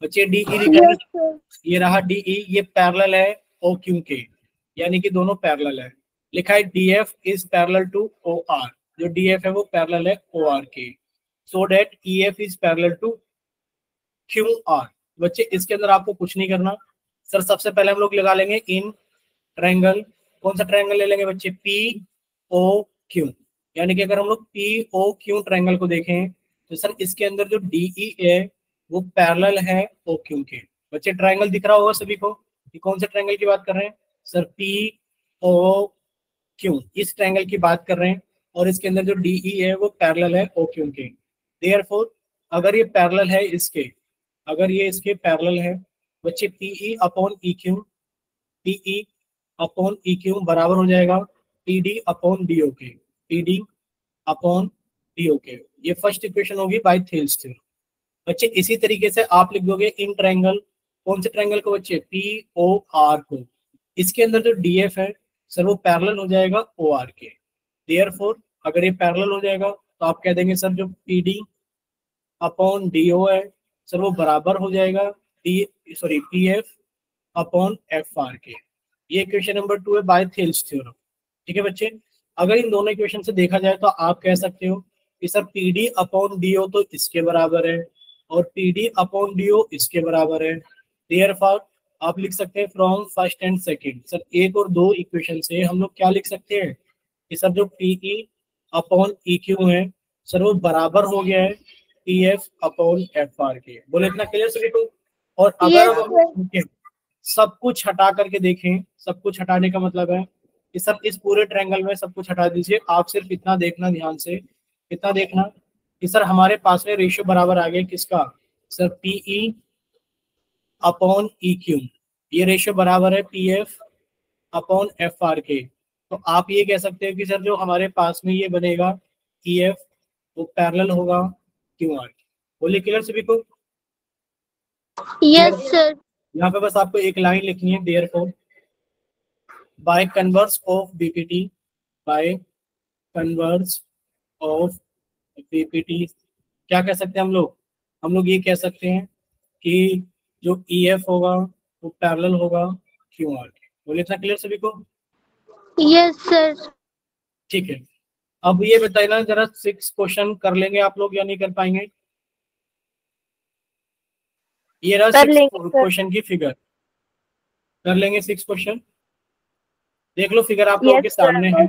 बच्चे डीई दिख रहा है, यस सर। ये रहा डीई, ये पैरेलल है ओ क्यू के, यानी कि दोनों पैरेलल है। लिखा है DF is parallel to O R, जो DF है वो पैरेलल है OR के, so that EF is parallel to QR। बच्चे इसके अंदर आपको कुछ नहीं करना सर, सबसे पहले हम लोग लगा लेंगे इन ट्रायंगल। कौन सा ट्रायंगल ले लेंगे बच्चे? POQ। यानी कि अगर हम लोग POQ ट्रायंगल को देखें तो सर इसके अंदर जो DE है वो पैरेलल है OQ के। बच्चे ट्रायंगल दिख रहा होगा सभी को कि कौन से ट्रायंगल की बात कर रहे हैं सर? POQ, इस ट्रायंगल की बात कर रहे हैं, और इसके अंदर जो DE है वो पैरेलल है OQ के। देयरफॉर अगर ये पैरेलल है इसके, अगर ये इसके पैरेलल है बच्चे, PE upon EQ, PE upon EQ बराबर हो जाएगा PD अपॉन DO के, PD अपॉन DO के। ये फर्स्ट इक्वेशन होगी बाय थेल्स थ्योरम। बच्चे इसी तरीके से आप लिख दोगे इन ट्रायंगल, कौन से ट्रायंगल को बच्चे? POR को। इसके अंदर जो DF है सर वो पैरेलल हो जाएगा OR के। देयरफॉर अगर ये पैरेलल हो जाएगा तो आप कह देंगे सर जो PD अपॉन DO है सर वो बराबर हो जाएगा PF अपॉन FR के। ये इक्वेशन नंबर 2 है बाय थेल्स थ्योरम। ठीक है बच्चे, अगर इन दोनों इक्वेशन से देखा जाए तो आप कह सकते हो कि सर PD अपॉन DO तो इसके बराबर है और PD अपॉन DO इसके बराबर है। देयरफॉर आप लिख सकते हैं from first and second. Sir एक और दो इक्वेशन से हम लोग क्या लिख सकते हैं कि सर जो PE अपॉन EQ है सर वो बराबर हो गया है PF अपॉन FR के। बोले इतना क्लियर सभी को? और अगर हम सब कुछ हटा करके देखें, सब कुछ हटाने का मतलब है कि सब इस पूरे ट्रायंगल में सब कुछ हटा दीजिए, आप सिर्फ इतना देखना ध्यान से, इतना देखना कि सर हमारे पास में रेशियो बराबर आ गया किसका सर? PE upon EQ। ये रेशियो बराबर है PF अपॉन FR के। तो आप ये कह सकते हो कि सर जो हमारे पास में ये बनेगा EF वो पैरेलल होगा QR के। बोलिए क्लियर सभी को? Yes sir. यहाँ पे बस आपको एक लाइन लिखनी है, therefore by converse of BPT, by converse of BPT क्या कह सकते हैं हम लोग ये कह सकते हैं कि जो EF होगा वो पैरेलल होगा QR के। बोलिए इतना क्लियर सभी को? Yes sir. ठीक है, अब ये बताइए ना जरा 6 क्वेश्चन कर लेंगे आप लोग या नहीं कर पाएंगे? ये रहा 6 क्वेश्चन की फिगर, कर लेंगे 6 क्वेश्चन? देख लो फिगर आप लोगों के सामने है।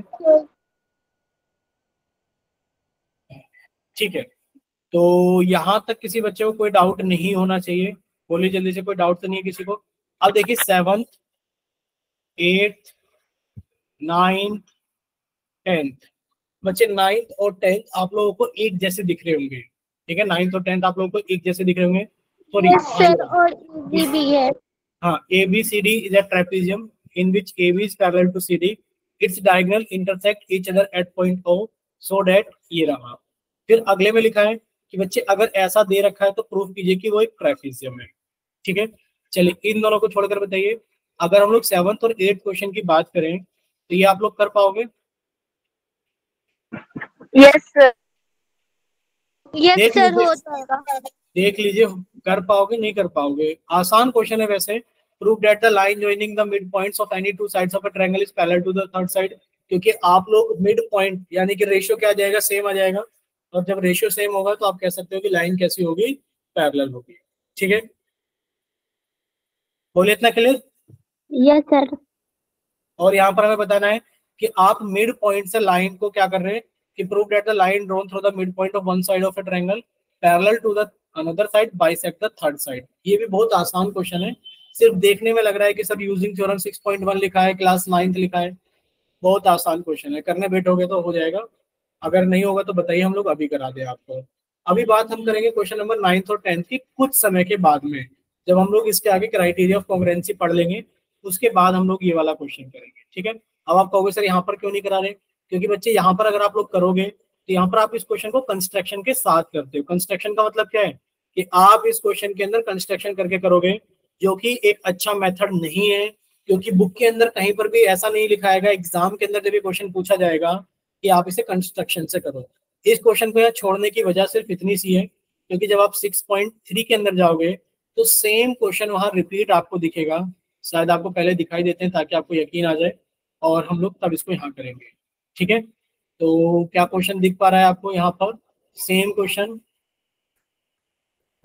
ठीक है, तो यहाँ तक किसी बच्चे को कोई डाउट नहीं होना चाहिए। बोलिए जल्दी से, कोई डाउट तो नहीं है किसी को? अब देखिए 7th 8th 9th 10th, बच्चे 9th और 10th आप लोगों को एक जैसे दिख रहे होंगे। ठीक है, 9th और 10th आप लोगों को एक जैसे दिख रहे होंगे। सर और ये भी है। हाँ, ABCD is a trapezium in which AB is parallel to CD. Its diagonal intersect each other at point O so that ये रहा। फिर अगले में लिखा है कि बच्चे अगर ऐसा दे रखा है तो प्रूफ कीजिए कि वो एक ट्रेपेजियम है। ठीक है, चलिए इन दोनों को छोड़कर बताइए, अगर हम लोग 7th और 8th क्वेश्चन की बात करें तो ये आप लोग कर पाओगे? Yes sir. यस सर हो जाएगा। देख लीजिए, कर पाओगे नहीं कर पाओगे? आसान क्वेश्चन है वैसे। Prove that the line joining the mid points of any two sides of a triangle is parallel to the third side. क्योंकि आप लोग मिड पॉइंट यानी कि रेशियो क्या आ जाएगा? सेम आ जाएगा, और जब रेशियो सेम होगा तो आप कह सकते हो कि लाइन कैसी होगी? पैरेलल होगी। ठीक है, बोलिए इतना क्लियर? Yes sir. और यहाँ पर हमें बताना है कि आप मिड पॉइंट से लाइन को क्या कर रहे हैं कि prove that the line drawn through the mid point of one side of a triangle parallel to the another side bisect the third side. ये भी बहुत आसान क्वेश्चन है, सिर्फ देखने में लग रहा है कि सब यूजिंग थ्योरम 6.1 लिखा है, क्लास 9th लिखा है। बहुत आसान क्वेश्चन है, करने बैठोगे तो हो जाएगा, अगर नहीं होगा तो बताइए, हम लोग अभी करा दें आपको। अभी बात हम करेंगे क्वेश्चन नंबर 9th और 10th की कुछ समय के बाद में, जब हम लोग इसके आगे क्राइटेरिया ऑफ कॉन्ग्रुएंसी पढ़ लेंगे उसके बाद हम लोग ये वाला क्वेश्चन करेंगे। ठीक है, अब आप कहोगे सर यहाँ पर क्यों नहीं करा रहे? क्योंकि बच्चे यहाँ पर अगर आप लोग करोगे तो यहाँ पर आप इस क्वेश्चन को कंस्ट्रक्शन के साथ करते हो। कंस्ट्रक्शन का मतलब क्या है कि आप इस क्वेश्चन के अंदर कंस्ट्रक्शन करके करोगे, जो कि एक अच्छा मेथड नहीं है, क्योंकि बुक के अंदर कहीं पर भी ऐसा नहीं लिखाएगा। एग्जाम के अंदर जब ये क्वेश्चन पूछा जाएगा कि आप इसे कंस्ट्रक्शन से करो। इस क्वेश्चन को यहाँ छोड़ने की वजह सिर्फ इतनी सी है, क्योंकि जब आप 6.3 के अंदर जाओगे तो सेम क्वेश्चन वहां रिपीट आपको दिखेगा। शायद आपको पहले दिखाई देते हैं ताकि आपको यकीन आ जाए, और हम लोग तब इसको यहाँ करेंगे। ठीक है, तो क्या क्वेश्चन दिख पा रहा है आपको यहाँ पर? सेम क्वेश्चन,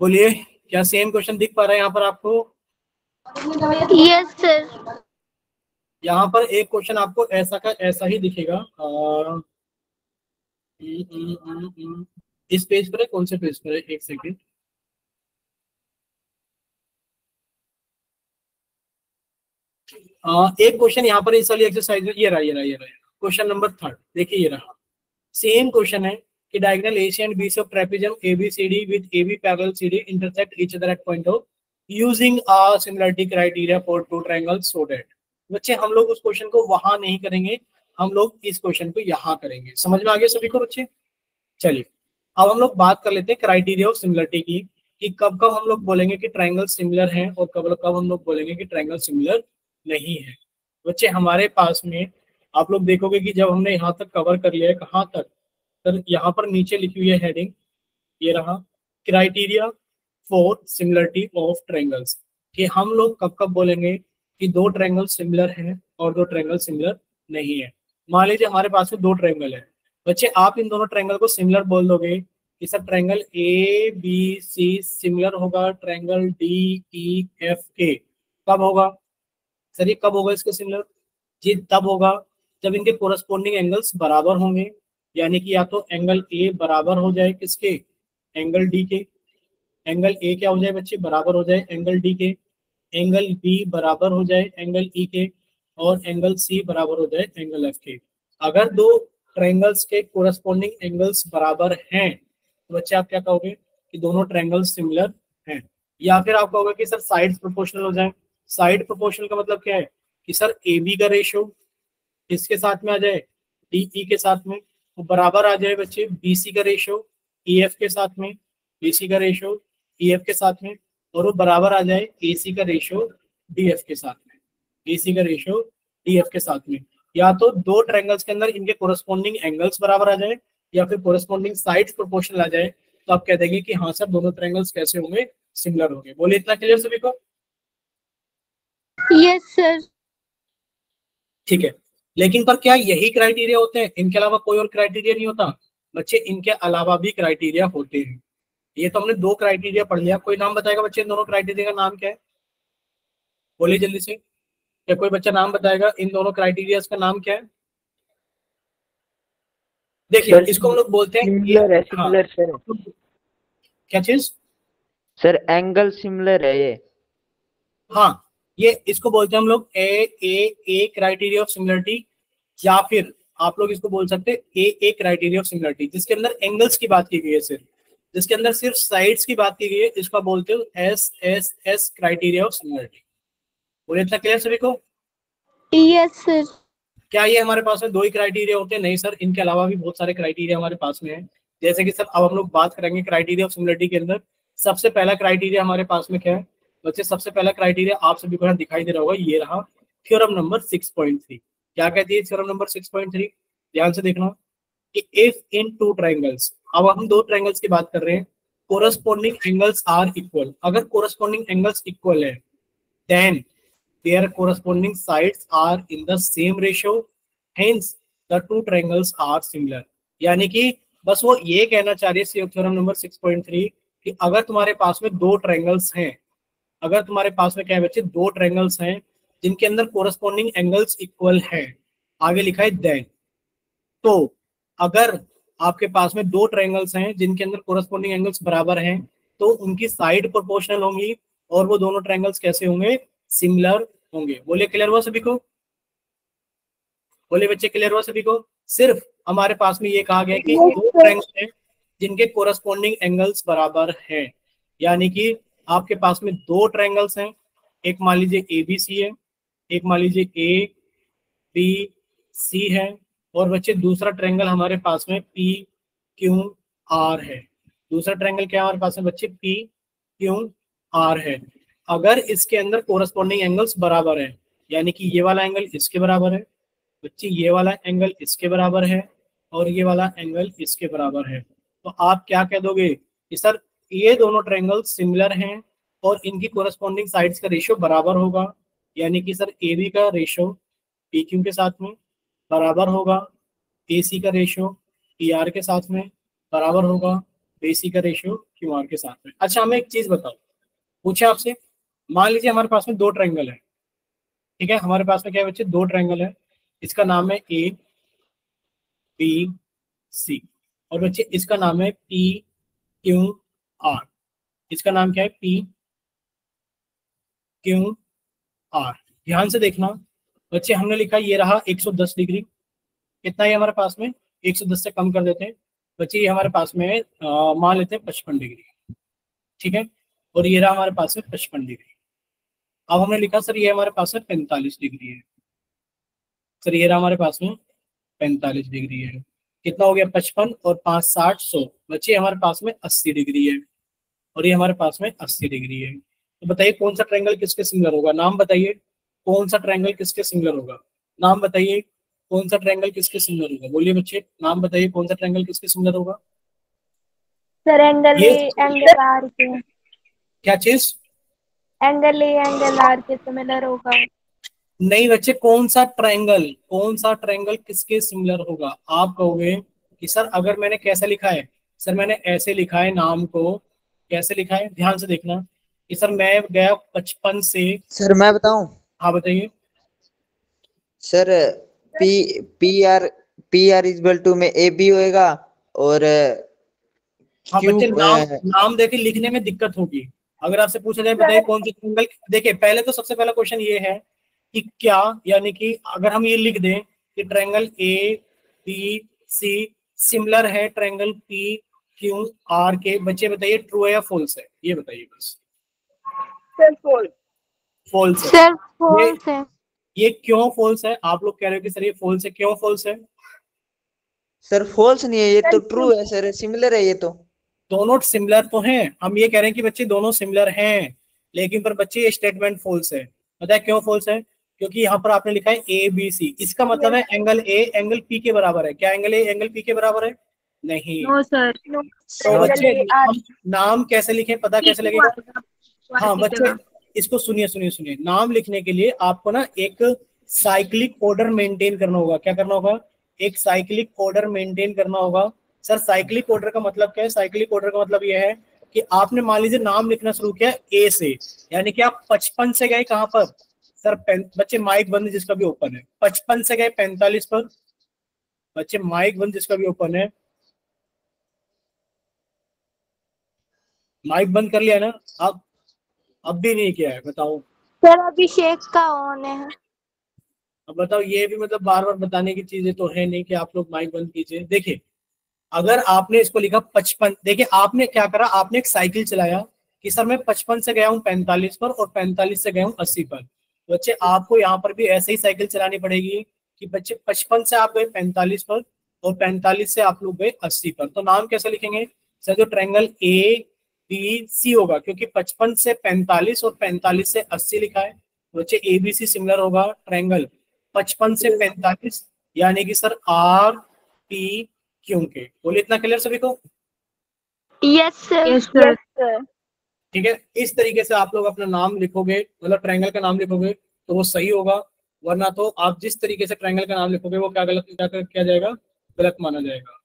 बोलिए, क्या सेम क्वेश्चन दिख पा रहा है यहाँ पर आपको? Yes sir. यहाँ पर एक क्वेश्चन आपको ऐसा का ऐसा ही दिखेगा। इस पेज पर है, कौन से पेज पर है? एक सेकेंड। एक क्वेश्चन यहाँ पर इस वाली एक्सरसाइज में ये रहा क्वेश्चन नंबर 3। देखिए ये रहा, सेम क्वेश्चन है कि diagonal AC and BC of trapezium ABCD with AB parallel CD intersect each other at point O using a similarity criteria for two triangles so that। बच्चे हम लोग उस क्वेश्चन को वहां नहीं करेंगे, हम लोग इस क्वेश्चन को यहाँ करेंगे। समझ में आ गया सभी को बच्चे? चलिए अब हम लोग बात कर लेते हैं क्राइटेरिया ऑफ सिमिलरिटी की, कि कब कब हम लोग बोलेंगे कि ट्रायंगल सिमिलर हैं और कब कब हम लोग बोलेंगे कि ट्रायंगल सिमिलर नहीं है। बच्चे हमारे पास में आप लोग देखोगे कि जब हमने यहाँ तक कवर कर लिया है, कहाँ तक, तो यहाँ पर नीचे लिखी हुई है हेडिंग, ये रहा criteria for similarity of triangles, कि हम लोग कब कब बोलेंगे कि दो ट्रायंगल सिमिलर हैं और दो ट्रायंगल सिमिलर नहीं है। मान लीजिए हमारे पास में दो ट्रायंगल है, बच्चे आप इन दोनों ट्रायंगल को सिमिलर बोल दोगे कि सर ट्रायंगल ABC सिमिलर होगा ट्रायंगल DEF के। कब होगा सर? ये कब होगा इसके सिमिलर? जी तब होगा जब इनके कोरस्पोंडिंग एंगल्स बराबर होंगे, यानी कि या तो एंगल A बराबर हो जाए किसके? एंगल D के। एंगल A क्या हो जाए बच्चे? बराबर हो जाए एंगल D के। एंगल B बराबर हो जाए एंगल E के, और एंगल C बराबर हो जाए एंगल F के। अगर दो ट्रायंगल्स के कोरस्पोंडिंग एंगल्स बराबर हैं तो बच्चे आप क्या कहोगे कि दोनों ट्रायंगल्स सिमिलर हैं। या फिर आप कहोगे कि सर साइड्स प्रोपोर्शनल हो जाए। साइड प्रोपोर्शनल का मतलब क्या है कि सर AB का रेशियो इसके साथ में आ जाए DE के साथ में, वो बराबर आ जाए बच्चे BC का रेशियो EF के साथ में, BC का रेशियो EF के साथ में, और वो बराबर आ जाए AC का रेशियो DF के साथ में, AC का रेशियो DF के साथ में। या तो दो ट्रायंगल्स के अंदर इनके कोरस्पोंडिंग एंगल्स बराबर आ जाए या फिर कोरस्पोंडिंग साइड्स प्रोपोर्शनल आ जाए, तो आप कह देंगे कि हाँ सर दोनों ट्रायंगल्स कैसे होंगे? सिमिलर होंगे। बोलिए, इतना क्लियर सभी को? Yes sir. ठीक है, लेकिन पर क्या यही क्राइटेरिया होते हैं? इनके अलावा कोई और क्राइटेरिया नहीं होता बच्चे? इनके अलावा भी क्राइटेरिया होते हैं। ये तो हमने दो क्राइटेरिया पढ़ लिया। कोई नाम बताएगा बच्चे इन दोनों क्राइटेरिया का नाम क्या है? बोलिए जल्दी से, क्या कोई बच्चा नाम बताएगा इन दोनों क्राइटेरिया का नाम क्या है? देखिए इसको हम लोग बोलते हैं सिमिलर है। हाँ, सिमिलर सर, क्या चीज सर एंगल सिमिलर है ये। हाँ, ये इसको बोलते हैं हम लोग ए क्राइटेरिया ऑफ सिमिलरिटी, या फिर आप लोग इसको बोल सकते हैं ए क्राइटेरिया ऑफ सिमिलरिटी, जिसके अंदर एंगल्स की बात की गई है, सिर्फ जिसके अंदर सिर्फ साइड्स की बात की गई है, इसका बोलते हो एस क्राइटेरिया ऑफ सिमिलरिटी। बोले, इतना क्लियर सभी को? Yes sir. क्या ये हमारे पास में दो ही क्राइटेरिया होते हैं? नहीं सर, इनके अलावा भी बहुत सारे क्राइटेरिया हमारे पास में है। जैसे कि सर अब हम लोग बात करेंगे क्राइटेरिया ऑफ सिमिलरिटी के अंदर सबसे पहला क्राइटेरिया हमारे पास में क्या है बच्चे? सबसे पहला क्राइटेरिया आप सभी को यहाँ दिखाई दे रहा होगा, ये रहा थ्योरम नंबर 6.3। क्या कहती है थ्योरम नंबर 6.3? ध्यान से देखना कि इफ इन टू ट्रायंगल्स, अब हम दो ट्रायंगल्स की बात कर रहे हैं, कोरस्पोंडिंग एंगल्स आर इक्वल, अगर कोरस्पोंडिंग एंगल्स इक्वल है then their corresponding sides are in the same ratio, hence the two triangles are similar। यानी कि बस वो ये कहना चाह रही है थ्योरम नंबर 6.3 कि अगर तुम्हारे पास में दो ट्रायंगल्स हैं, अगर तुम्हारे पास में क्या है बच्चे? दो ट्रायंगल्स हैं जिनके अंदर कोरस्पोंडिंग एंगल्स इक्वल हैं, आगे लिखा है देन, तो अगर आपके पास में दो ट्रायंगल्स हैं जिनके अंदर कोरस्पोंडिंग एंगल्स बराबर हैं तो उनकी साइड प्रोपोर्शनल होंगी और वो दोनों ट्रायंगल्स कैसे होंगे? सिमिलर होंगे। बोलिए, क्लियर हुआ सभी को? बोलिए बच्चे, क्लियर हुआ सभी को? सिर्फ हमारे पास में ये कहा गया कि दो ट्रायंगल्स हैं जिनके कोरस्पोंडिंग एंगल्स बराबर हैं, यानी कि आपके पास में दो ट्रायंगल्स हैं, एक मान लीजिए ABC है, एक मान लीजिए ABC है, और बच्चे दूसरा ट्रायंगल हमारे पास में PQR है। दूसरा ट्रायंगल क्या हमारे पास में बच्चे? PQR है। अगर इसके अंदर कोरस्पोंडिंग एंगल्स बराबर है, यानी कि ये वाला एंगल इसके बराबर है बच्चे, ये वाला एंगल इसके बराबर है, और ये वाला एंगल इसके बराबर है, तो आप क्या कह दोगे कि सर ये दोनों ट्रायंगल सिमिलर हैं और इनकी कोरस्पोंडिंग साइड्स का रेशियो बराबर होगा, यानी कि सर AB का रेशियो PQ के साथ में बराबर होगा AC का रेशियो PR के साथ में बराबर होगा BC का रेशियो QR के साथ में। अच्छा हमें एक चीज बताओ, पूछे आपसे, मान लीजिए हमारे पास में दो ट्रायंगल है, ठीक है, हमारे पास में क्या है बच्चे, दो ट्रायंगल है, इसका नाम है ABC और बच्चे इसका नाम है PQR। इसका नाम क्या है, PQR। ध्यान से देखना बच्चे, हमने लिखा ये रहा 110 डिग्री, कितना है हमारे पास में, 110 से कम कर देते हैं बच्चे, ये हमारे पास में मान लेते हैं 55 डिग्री, ठीक है, और ये रहा हमारे पास में 55 डिग्री। अब हमने लिखा सर ये हमारे पास में 45 डिग्री है, सर ये रहा हमारे पास में 45 डिग्री है, कितना हो गया 55 और 5 60 100 बच्चे, हमारे पास में 80 डिग्री है और ये हमारे पास में 80 डिग्री है। तो बताइए कौन सा ट्रायंगल किसके सिमिलर होगा, नाम बताइए, कौन सा ट्रायंगल किसके सिमिलर होगा, नाम बताइए, कौन सा ट्रायंगल किसके सिमिलर होगा, बोलिए बच्चे, नाम बताइए कौन सा ट्रायंगल किसके सिमिलर होगा। सर एंगल ये ए एंगल आर के, क्या चीज, एंगल ए एंगल आर के सिमिलर होगा। नहीं बच्चे, कौन सा ट्रायंगल, कौन सा ट्रायंगल किसके सिमिलर होगा। आप कहोगे कि सर अगर मैंने कैसा लिखा है, सर मैंने ऐसे लिखा है नाम को, कैसे लिखा है, ध्यान से देखना कि सर मैं गया 55 से, सर मैं बताऊं, हाँ बताइए, sir P R equal to में ए बी होएगा और हाँ क्यू बच्चे नाम देके लिखने में दिक्कत होगी। अगर आपसे पूछा जाए बताइए कौन सा ट्रायंगल, देखिए पहले तो सबसे पहला क्वेश्चन ये है कि क्या, यानी कि अगर हम ये लिख दें कि ट्रायंगल ABC सिमिलर है ट्रायंगल PQR के, बच्चे बताइए ट्रू है या फॉल्स है, ये बताइए बस। Sir false. फॉल्स है। सर फॉल्स है। ये क्यों फॉल्स है, आप लोग कह रहे हो कि सर ये फॉल्स है, क्यों फॉल्स है। सर फॉल्स नहीं है, ये तो ट्रू है सर, सिमिलर है ये तो। दोनों सिमिलर तो हैं, हम ये कह रहे हैं कि बच्चे दोनों सिमिलर हैं, लेकिन पर बच्चे ये स्टेटमेंट फॉल्स है। पता है क्यों फॉल्स है, क्योंकि यहाँ पर आपने लिखा है ABC, इसका मतलब है एंगल A एंगल P के बराबर है, क्या एंगल A एंगल P के बराबर है, नहीं। नो सर, तो बच्चे नाम कैसे लिखें, पता कैसे लगेगा, हाँ बच्चे इसको सुनिए सुनिए सुनिए, नाम लिखने के लिए आपको ना एक साइक्लिक ऑर्डर मेंटेन करना होगा, क्या करना होगा, एक साइक्लिक ऑर्डर मेंटेन करना होगा। सर साइक्लिक ऑर्डर का मतलब क्या है, साइक्लिक ऑर्डर का मतलब यह है कि आपने मान लीजिए नाम लिखना शुरू किया ए से, यानी कि आप 55 से गए कहां पर, सर बच्चे माइक बंद जिसका भी ओपन है, 55 से गए 45 पर, बच्चे माइक बंद जिसका भी ओपन है, माइक बंद कर लिया ना, अब भी नहीं किया है, बताओ। सर अभिषेक का ऑन है। अब बताओ, ये भी मतलब बार बार बताने की चीजें तो है नहीं कि आप लोग माइक बंद कीजिए। देखिए अगर आपने इसको लिखा 55, देखिए आपने क्या करा, आपने एक साइकिल चलाया कि सर मैं 55 से गया हूँ 45 पर और 45 से गया हूँ 80 पर, बच्चे आपको यहाँ पर भी ऐसे ही साइकिल चलानी पड़ेगी कि बच्चे 55 से आप गए 45 पर और 45 से आप लोग गए 80 पर। तो नाम कैसे लिखेंगे, सर जो ट्रायंगल ABC होगा, क्योंकि 55 से 45 और 45 से 80 लिखा है, बच्चे ABC सिमिलर होगा ट्रायंगल 55 से 45, यानी कि सर RPQ के। बोलिए इतना क्लियर सभी को, यस सर, यस सर। ठीक है। इस तरीके से आप लोग अपना नाम लिखोगे, मतलब ट्रायंगल का नाम लिखोगे तो वो सही होगा, वरना तो आप जिस तरीके से ट्रायंगल का नाम लिखोगे वो क्या गलत किया जाएगा, गलत माना जाएगा,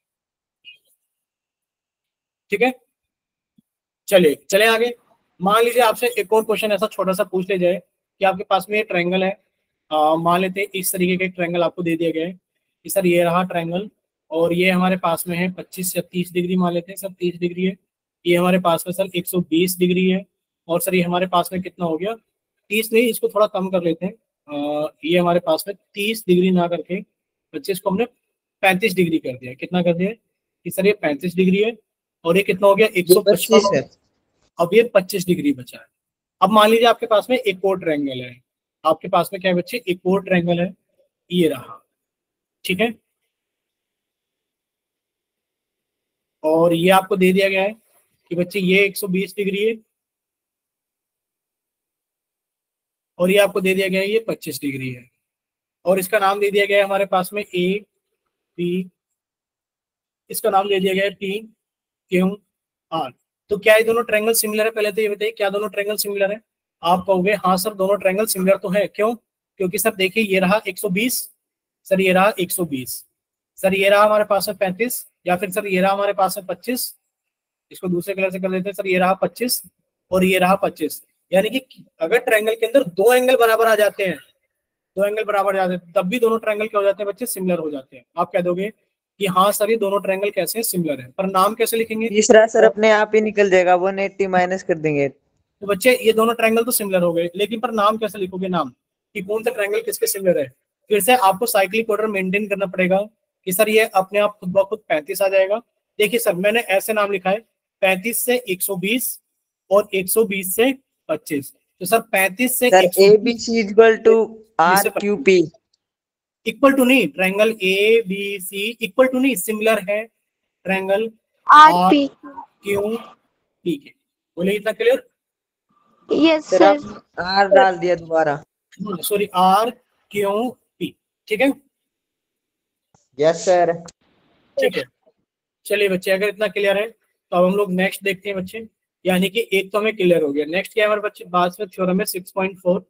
ठीक है। चलिए चले आगे। मान लीजिए आपसे एक और क्वेश्चन ऐसा छोटा सा पूछ लिया जाए कि आपके पास में ये ट्रायंगल है, मान लेते हैं इस तरीके के ट्रायंगल आपको दे दिया गया है कि सर ये रहा ट्रायंगल और ये हमारे पास में है 25 या 30 डिग्री, मान लेते हैं सर 30 डिग्री है, ये हमारे पास में सर 120 डिग्री है, और सर ये हमारे पास में कितना हो गया, 30 नहीं, इसको थोड़ा कम कर लेते हैं, ये हमारे पास में 30 डिग्री ना करके बच्चे इसको हमने 35 डिग्री कर दिया, कितना कर दिया कि सर ये 35 डिग्री है और ये कितना हो गया 155 है, अब ये 25 डिग्री बचा है। अब मान लीजिए आपके पास में एक और ट्रायंगल है, आपके पास में क्या है बच्चे, एक और ट्रायंगल है, ये रहा, ठीक है, और ये आपको दे दिया गया है कि बच्चे ये 120 डिग्री है और ये आपको दे दिया गया है ये 25 डिग्री है, और इसका नाम दे दिया गया है हमारे पास में AB, इसका नाम दे दिया गया है PQR। तो क्या ये दोनों ट्रायंगल सिमिलर है, पहले तो ये बताइए क्या दोनों ट्रायंगल सिमिलर है। आप कहोगे हाँ सर दोनों ट्रायंगल सिमिलर तो है, क्यों, क्योंकि सर देखिए ये रहा 120, सर ये रहा 120, सर ये रहा हमारे पास में 35, या फिर सर ये रहा हमारे पास में 25, इसको दूसरे कलर से कर देते हैं। सर ये रहा 25 और ये रहा 25। यानी कि अगर ट्रायंगल के अंदर दो एंगल बराबर आ जाते हैं, दो एंगल बराबर आ जाते हैं, तब भी दोनों ट्रायंगल क्या हो जाते हैं बच्चे, सिमिलर हो जाते हैं। आप कह दोगे कि हाँ सर ये दोनों ट्रायंगल कैसे हैं, सिमिलर है, पर नाम कैसे लिखेंगे? तीसरा सर अपने आप ही निकल जाएगा, 180 माइनस कर देंगे। तो बच्चे ये दोनों ट्रायंगल तो सिमिलर हो गए, लेकिन पर नाम कैसे लिखोगे, नाम कि कौन सा ट्रायंगल किसके सिमिलर है? फिर से आपको साइक्लिक ऑर्डर मेंटेन करना पड़ेगा कि सर ये अपने आप खुद ब खुद 35 आ जाएगा। देखिए सर मैंने ऐसे नाम लिखा है, 35 से 120 और 120 से 25। तो सर 35 से sir ABC equal to RQP। Equal to नहीं, ट्रायंगल ABC इक्वल टू नहीं, सिमिलर है ट्रायंगल RQP के। बोले इतना क्लियर? Yes sir. R डाल दिया दोबारा, सॉरी RQP, ठीक है? Yes sir. ठीक है, चलिए बच्चे अगर इतना क्लियर है तो अब हम लोग नेक्स्ट देखते हैं बच्चे। यानी कि एक तो हमें क्लियर हो गया। नेक्स्ट क्या है हमारे बच्चे, बाद में थ्योरम है 6.4।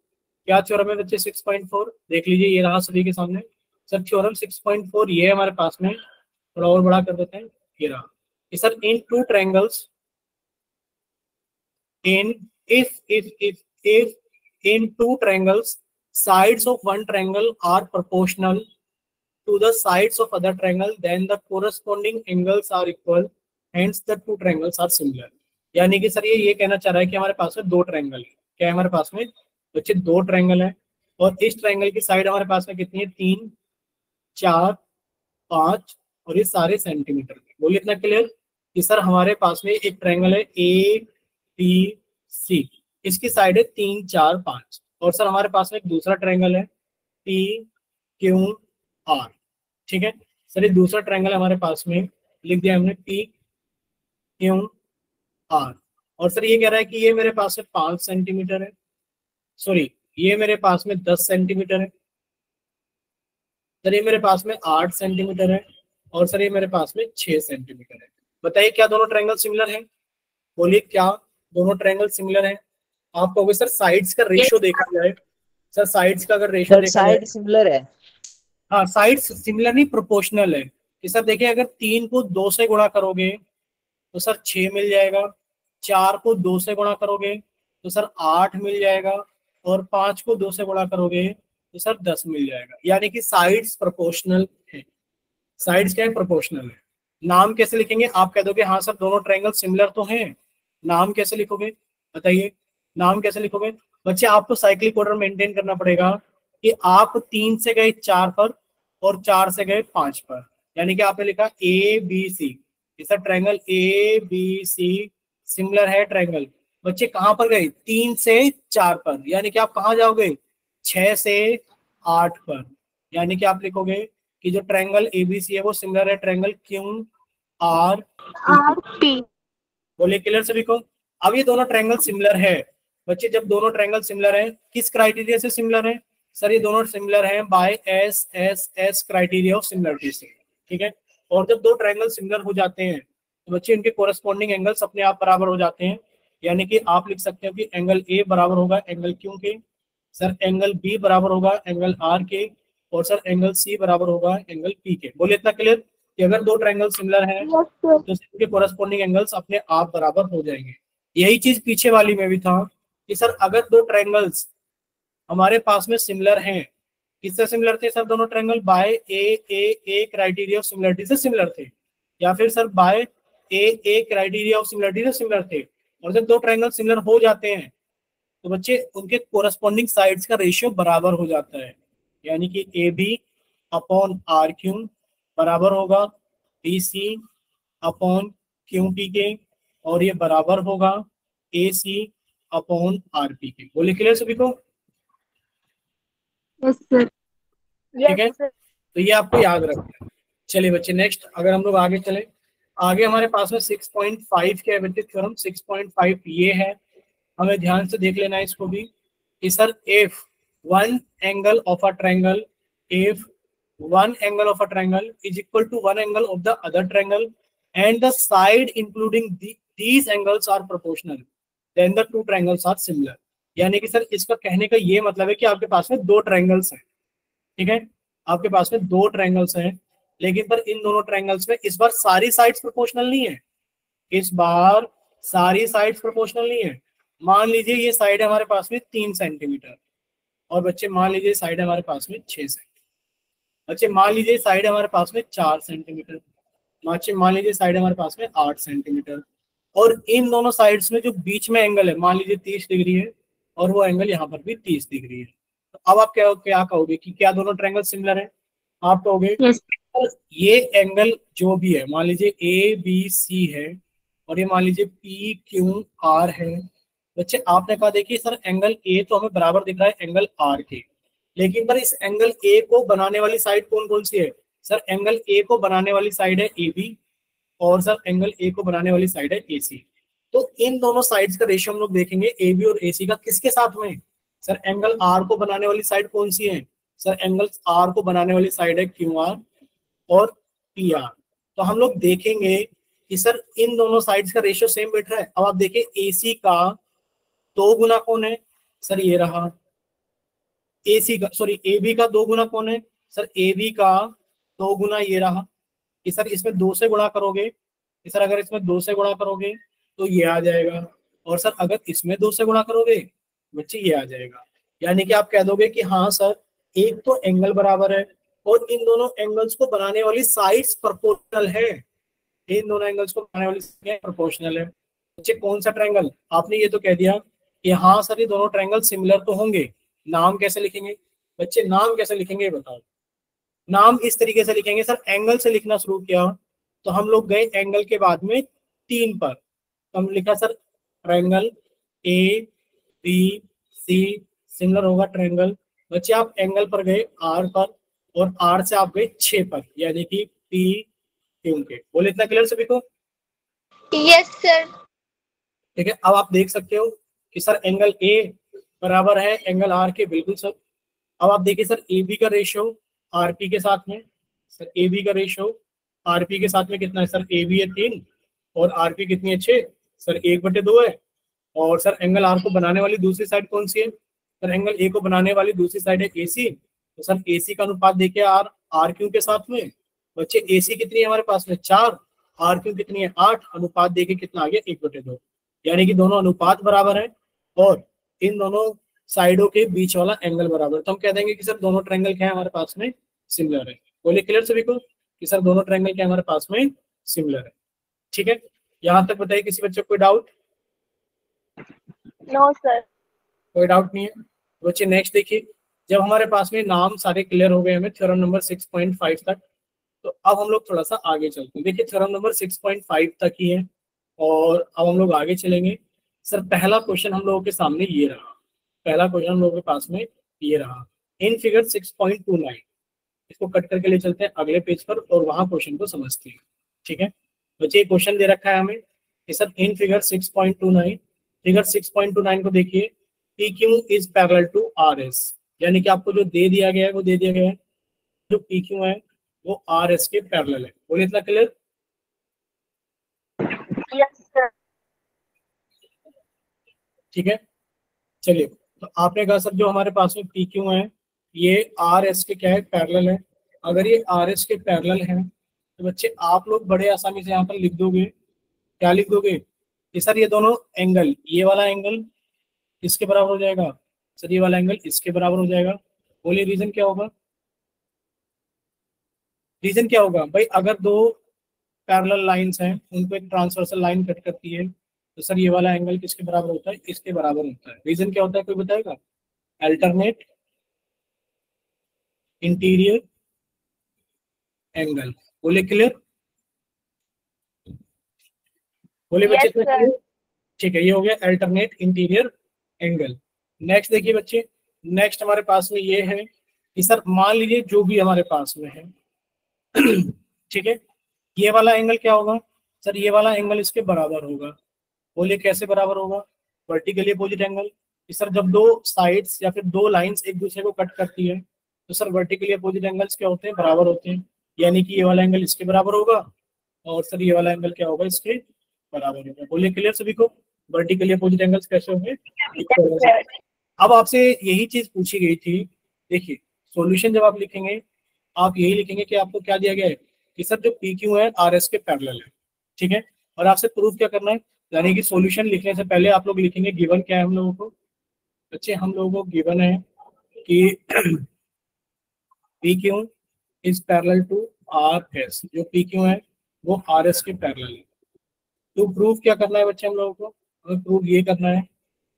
क्या थ्योरम है बच्चे 6.4? देख लीजिए, ये रहा सभी के सामने। सर थ्योरम 6.4 ये है हमारे पास में, थोड़ा और बड़ा कर देते हैं, ये रहा कि sir in two triangles, if in two triangles sides of one triangle are proportional to the sides of other triangle, then the corresponding angles are equal, hence the two triangles are similar। यानी कि सर ये कहना चाह रहा है कि हमारे पास में दो ट्रायंगल है। क्या है हमारे पास में बच्चे, दो ट्रायंगल है, और इस ट्रायंगल की साइड हमारे पास में कितनी है, 3, 4, 5, और ये सारे सेंटीमीटर के। बोलिए इतना क्लियर कि सर हमारे पास में एक ट्रायंगल है ABC, इसकी साइड है 3, 4, 5, और सर हमारे पास में एक दूसरा ट्रायंगल है PQR। ठीक है सर, ये दूसरा ट्रायंगल हमारे पास में लिख दिया हमने PQR, और सर ये कह रहा है कि ये मेरे पास में 5 सेंटीमीटर है, सॉरी ये मेरे पास में 10 सेंटीमीटर है, सर ये मेरे पास में 8 सेंटीमीटर है, और सर ये मेरे पास में 6 सेंटीमीटर है। बताइए क्या दोनों ट्रायंगल सिमिलर हैं? बोलिए क्या दोनों ट्रायंगल सिमिलर हैं? आप कहोगे सर साइड्स का रेशियो देखा जाए, सर साइड्स का अगर रेशियो देखा जाए, साइड सिमिलर है। हाँ साइड्स सिमिलर नहीं, प्रोपोर्शनल है। कि सर देखिए अगर 3 को 2 से गुणा करोगे तो सर 6 मिल जाएगा, 4 को 2 से गुणा करोगे तो सर 8 मिल जाएगा, और 5 को 2 से गुणा करोगे तो सर 10 मिल जाएगा। यानी कि साइड्स प्रोपोर्शनल है। साइड्स क्या है, प्रोपोर्शनल है। नाम कैसे लिखेंगे? आप कह दोगे हाँ सर दोनों ट्रायंगल सिमिलर तो हैं, नाम कैसे लिखोगे बताइए? नाम कैसे लिखोगे बच्चे? आपको साइक्लिक ऑर्डर मेंटेन करना पड़ेगा कि आप 3 से गए 4 पर और 4 से गए 5 पर, यानी कि आपने लिखा ABC, इसका ट्रायंगल ABC सिमिलर है ट्रायंगल। बच्चे कहां पर गए? 3 से 4 पर, यानी कि आप कहां जाओगे? 6 से 8 पर, यानी कि आप लिखोगे कि जो ट्रायंगल ABC है वो सिमिलर है ट्रायंगल QRP। बोलिए क्लियर सभी को? अब ये दोनों ट्रायंगल सिमिलर है बच्चे। जब दोनों ट्रायंगल सिमिलर है, किस क्राइटेरिया से सिमिलर है? सर ये दोनों सिमिलर हैं by SSS criteria of similarity से। ठीक है, और जब दो ट्रायंगल सिमिलर हो जाते हैं तो बच्चे इनके कोरस्पॉन्डिंग एंगल्स अपने आप बराबर हो जाते हैं। यानी कि आप लिख सकते हो कि एंगल A बराबर होगा एंगल Q के, सर एंगल B बराबर होगा एंगल R के, और सर एंगल C बराबर होगा एंगल P के। बोलिए इतना क्लियर कि अगर दो ट्रायंगल सिमिलर हैं तो इनके कोरस्पॉन्डिंग एंगल्स अपने आप बराबर हो जाएंगे। यही चीज पीछे वाली में भी था कि सर अगर दो ट्रायंगल्स हमारे पास में सिमिलर हैं, किससे सिमिलर थे सर? दोनों triangle by a criteria of similarity से सिमिलर थे, या फिर sir by a criteria of similarity से सिमिलर थे। और जब दो ट्रायंगल सिमिलर हो जाते हैं तो बच्चे उनके कोरस्पॉन्डिंग साइड्स का रेशियो बराबर हो जाता है। यानी कि AB अपॉन RQ बराबर होगा BC अपॉन QP के, और ये बराबर होगा AC अपॉन RP के। बोलिए क्लियर सभी को? ठीक है, तो ये आपको याद रखना है। चलिए बच्चे नेक्स्ट अगर हम लोग आगे चले, आगे हमारे पास में 6.5 क्या है बच्चे? थ्योरम 6.5 ये है, हमें ध्यान से देख लेना है इसको भी कि sir if one angle of a triangle is equal to one angle of the other triangle and the side including these angles are proportional, then the two triangles are similar। यानी कि सर इसका कहने का ये मतलब है कि आपके पास में दो ट्रायंगल्स हैं। ठीक है, आपके पास में दो ट्रायंगल्स हैं, लेकिन पर इन दोनों ट्रायंगल्स में इस बार सारी साइड्स प्रोपोर्शनल नहीं है, इस बार सारी साइड्स प्रोपोर्शनल नहीं है। मान लीजिए ये साइड है हमारे पास में 3 सेंटीमीटर, और बच्चे मान लीजिए साइड है हमारे पास में 6 सेंटीमीटर, बच्चे मान लीजिए साइड है हमारे पास में 4 सेंटीमीटर, बच्चे मान लीजिए साइड है हमारे पास में 8 सेंटीमीटर, और इन दोनों साइड्स में जो बीच में एंगल है मान लीजिए 30 डिग्री है, और वो एंगल यहाँ पर भी 30 डिग्री है। तो अब आप क्या क्या कहोगे कि क्या दोनों ट्रायंगल सिमिलर है? आप कहोगे ये एंगल जो भी है, मान लीजिए ए बी सी है, और ये मान लीजिए पी क्यू आर है। बच्चे आपने कहा देखिए सर एंगल ए तो हमें बराबर दिख रहा है एंगल आर के, लेकिन पर इस एंगल ए को बनाने वाली साइड कौन कौन सी है? सर एंगल ए को बनाने वाली साइड है ए बी, और सर एंगल ए को बनाने वाली साइड है ए सी। तो इन दोनों साइड्स का रेशियो हम लोग देखेंगे ए बी और ए सी का किसके साथ में? सर एंगल आर को बनाने वाली साइड कौन सी है? सर एंगल आर को बनाने वाली साइड है क्यू आर और पी आर। तो हम लोग देखेंगे कि सर इन दोनों साइड्स का रेशियो सेम बैठ रहा है। अब आप देखिए ए सी का 2 गुना कौन है? सर ये रहा। ए सी का सॉरी ए बी का 2 गुना कौन है? सर ए बी का 2 गुना ये रहा। कि सर इसमें 2 से गुणा करोगे, कि सर अगर इसमें 2 से गुणा करोगे तो ये आ जाएगा, और सर अगर इसमें 2 से गुणा करोगे बच्चे ये आ जाएगा। यानी कि आप कह दोगे कि हाँ सर एक तो एंगल बराबर है और इन दोनों एंगल्स को बनाने वाली साइड्स प्रोपोर्शनल है, इन दोनों एंगल्स को बनाने वाली साइड प्रोपोर्शनल है। बच्चे कौन सा ट्रायंगल? आपने ये तो कह दिया कि हाँ सर ये दोनों ट्रायंगल सिमिलर तो होंगे। नाम कैसे लिखेंगे? बच्चे नाम कैसे लिखेंगे बताओ। नाम इस तरीके से लिखेंगे, सर एंगल से लिखना शुरू किया तो हम लोग गए एंगल के बाद में 3 पर, तो हम लिखा sir triangle A B C similar होगा ट्रायंगल। बच्चे आप एंगल पर गए आर पर, और आर से आप गए 6 पर, यानी कि पी क्यू के। बोले इतना क्लियर सभी को? Yes sir. ठीक है, अब आप देख सकते हो कि सर एंगल ए बराबर है एंगल आर के, बिल्कुल सर। अब आप देखिए सर ए बी का रेशियो आर पी के साथ में, सर ए बी का रेशियो आर पी के साथ में कितना है? सर ए बी है 3 और आर पी कितनी है 6, सर 1/2 है। और सर एंगल आर को बनाने वाली दूसरी साइड कौन सी है? सर एंगल ए को बनाने वाली दूसरी साइड है ए सी, तो सर ए सी का अनुपात देखिए आर आर क्यू के साथ में। बच्चे ए सी कितनी है हमारे पास में? 4, आर क्यू कितनी है? 8। अनुपात देखिए कितना आ गया? 1/2, यानी कि दोनों अनुपात बराबर है और इन दोनों साइडों के बीच वाला एंगल बराबर। तो हम कह देंगे कि सर दोनों ट्रायंगल क्या है हमारे पास में? सिमिलर है। बोले क्लियर सभी को कि सर दोनों ट्रायंगल क्या हमारे पास में? सिमिलर है। ठीक है, यहाँ तक बताइए किसी बच्चे को कोई डाउट? No sir. कोई डाउट नहीं है। बच्चे नेक्स्ट देखिए, जब हमारे पास में नाम सारे क्लियर हो गए हमें थ्योरम नंबर 6.5 तक, तो अब हम लोग थोड़ा सा आगे चलते हैं। देखिए थ्योरम नंबर 6.5 तक ही है और अब हम लोग आगे चलेंगे। सर पहला क्वेश्चन हम लोगों के सामने ये रहा, पहला क्वेश्चन हम लोगों के पास में ये रहा इन फिगर 6.29। इसको कट करके ले चलते हैं अगले पेज पर और वहां क्वेश्चन को समझते हैं। ठीक है बच्चे, ये क्वेश्चन दे रखा है हमें कि सर इन फिगर 6.29, फिगर 6.29 को देखिए, P Q is parallel to R S, यानी कि आपको जो दे दिया गया है वो दे दिया गया है जो पी क्यू है वो आर एस के पैरेलल है। बोलिए इतना क्लियर? Yes sir. ठीक है, चलिए तो आपने कहा सर जो हमारे पास में पी क्यू है ये आर एस के क्या है? पैरेलल है। अगर ये आर एस के पैरेलल है तो बच्चे आप लोग बड़े आसानी से यहाँ पर लिख दोगे। क्या लिख दोगे कि सर ये दोनों एंगल, ये वाला एंगल इसके बराबर हो जाएगा, सर ये वाला एंगल इसके बराबर हो जाएगा। बोलिए रीजन क्या होगा? रीजन क्या होगा भाई? अगर दो पैरेलल लाइंस हैं उनको एक ट्रांसवर्सल लाइन कट करती है तो सर ये वाला एंगल किसके बराबर होता है? इसके बराबर होता है। रीजन क्या होता है कोई बताएगा? Alternate interior angle. बोले क्लियर? बोले बच्चे क्लियर? ठीक है, ये हो गया अल्टरनेट इंटीरियर एंगल। नेक्स्ट देखिए बच्चे, नेक्स्ट हमारे पास में ये है कि सर मान लीजिए जो भी हमारे पास में है ठीक है, ये वाला एंगल क्या होगा? सर ये वाला एंगल इसके बराबर होगा। बोलिए कैसे बराबर होगा? Vertically opposite angle. सर जब दो साइड्स या फिर दो लाइंस एक दूसरे को कट करती है तो सर वर्टिकली अपोजिट एंगल्स क्या होते हैं? बराबर होते हैं। यानी कि ये वाला एंगल इसके बराबर होगा और सर ये वाला एंगल क्या होगा? इसके बराबर होगा। बोलिए क्लियर सभी को? वर्टिकली अपोजिट एंगल्स कैसे होंगे? अब आपसे यही चीज पूछी गई थी। देखिए सॉल्यूशन जब आप लिखेंगे आप यही लिखेंगे कि आपको क्या दिया गया है? कि सर जो पी क्यू है आर एस के पैरेलल है, ठीक है। और आपसे प्रूफ क्या करना है, यानी कि सॉल्यूशन लिखने से पहले आप लोग लिखेंगे गिवन क्या है हम लोगों को बच्चे, हम लोगों को गिवन है कि P Q is parallel to R S, जो पी क्यू है वो आर एस के पैरेलल है। तो प्रूफ क्या करना है बच्चे हम लोगों को, हमें प्रूफ ये करना है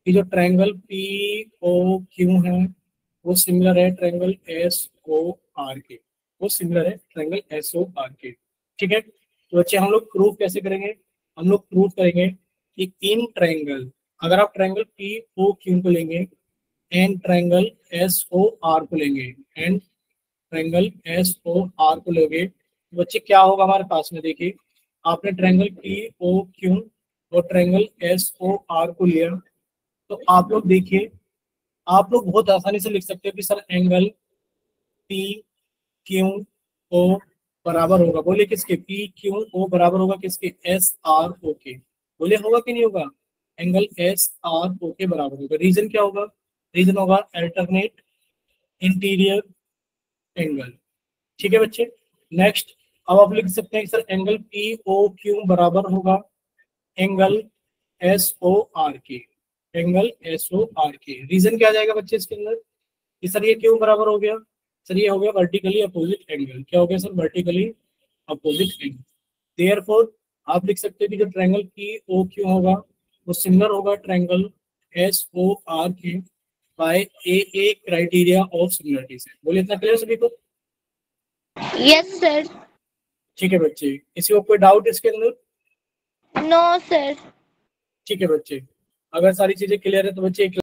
कि जो ट्रायंगल पी ओ क्यू है वो सिमिलर है ट्रायंगल एस ओ आर के, वो सिमिलर है ट्रायंगल एस ओ आर के, ठीक है। तो बच्चे हम लोग प्रूफ कैसे करेंगे, हम लोग प्रूफ करेंगे कि इन ट्रायंगल, अगर आप ट्रायंगल पी ओ क्यू को लेंगे and triangle S O R को लेंगे and triangle S O R को लोगे तो बच्चे क्या होगा हमारे पास में, देखिए आपने ट्रायंगल पी ओ क्यू और ट्रायंगल एस ओ आर को लिया, तो आप लोग देखिए, आप लोग बहुत आसानी से लिख सकते हो कि sir angle P Q O बराबर होगा, बोले किसके, पी क्यू ओ बराबर होगा किसके, एस आर ओ के, बोले होगा कि नहीं होगा, एंगल एस आर ओ के बराबर होगा। रीजन क्या होगा, रीजन होगा अल्टरनेट इंटीरियर एंगल, ठीक है बच्चे। नेक्स्ट अब आप लिख सकते हैं कि sir angle P O Q बराबर होगा एंगल एस ओ आर के, एंगल एस ओ आर के। रीजन क्या आ जाएगा बच्चे इसके अंदर कि सर ये क्यों बराबर हो गया, सर ये हो गया वर्टिकली अपोजिट एंगल, क्या हो गया sir, vertically opposite angle. Therefore आप लिख सकते हैं कि जो ट्रायंगल पी ओ क्यू होगा वो सिमिलर होगा ट्रायंगल एस ओ आर के by a criteria of similarity से। बोलिए इतना क्लियर सभी को? Yes sir. ठीक है बच्चे, किसी को कोई डाउट इसके अंदर? No sir. ठीक है बच्चे, अगर सारी चीजें क्लियर है तो बच्चे एक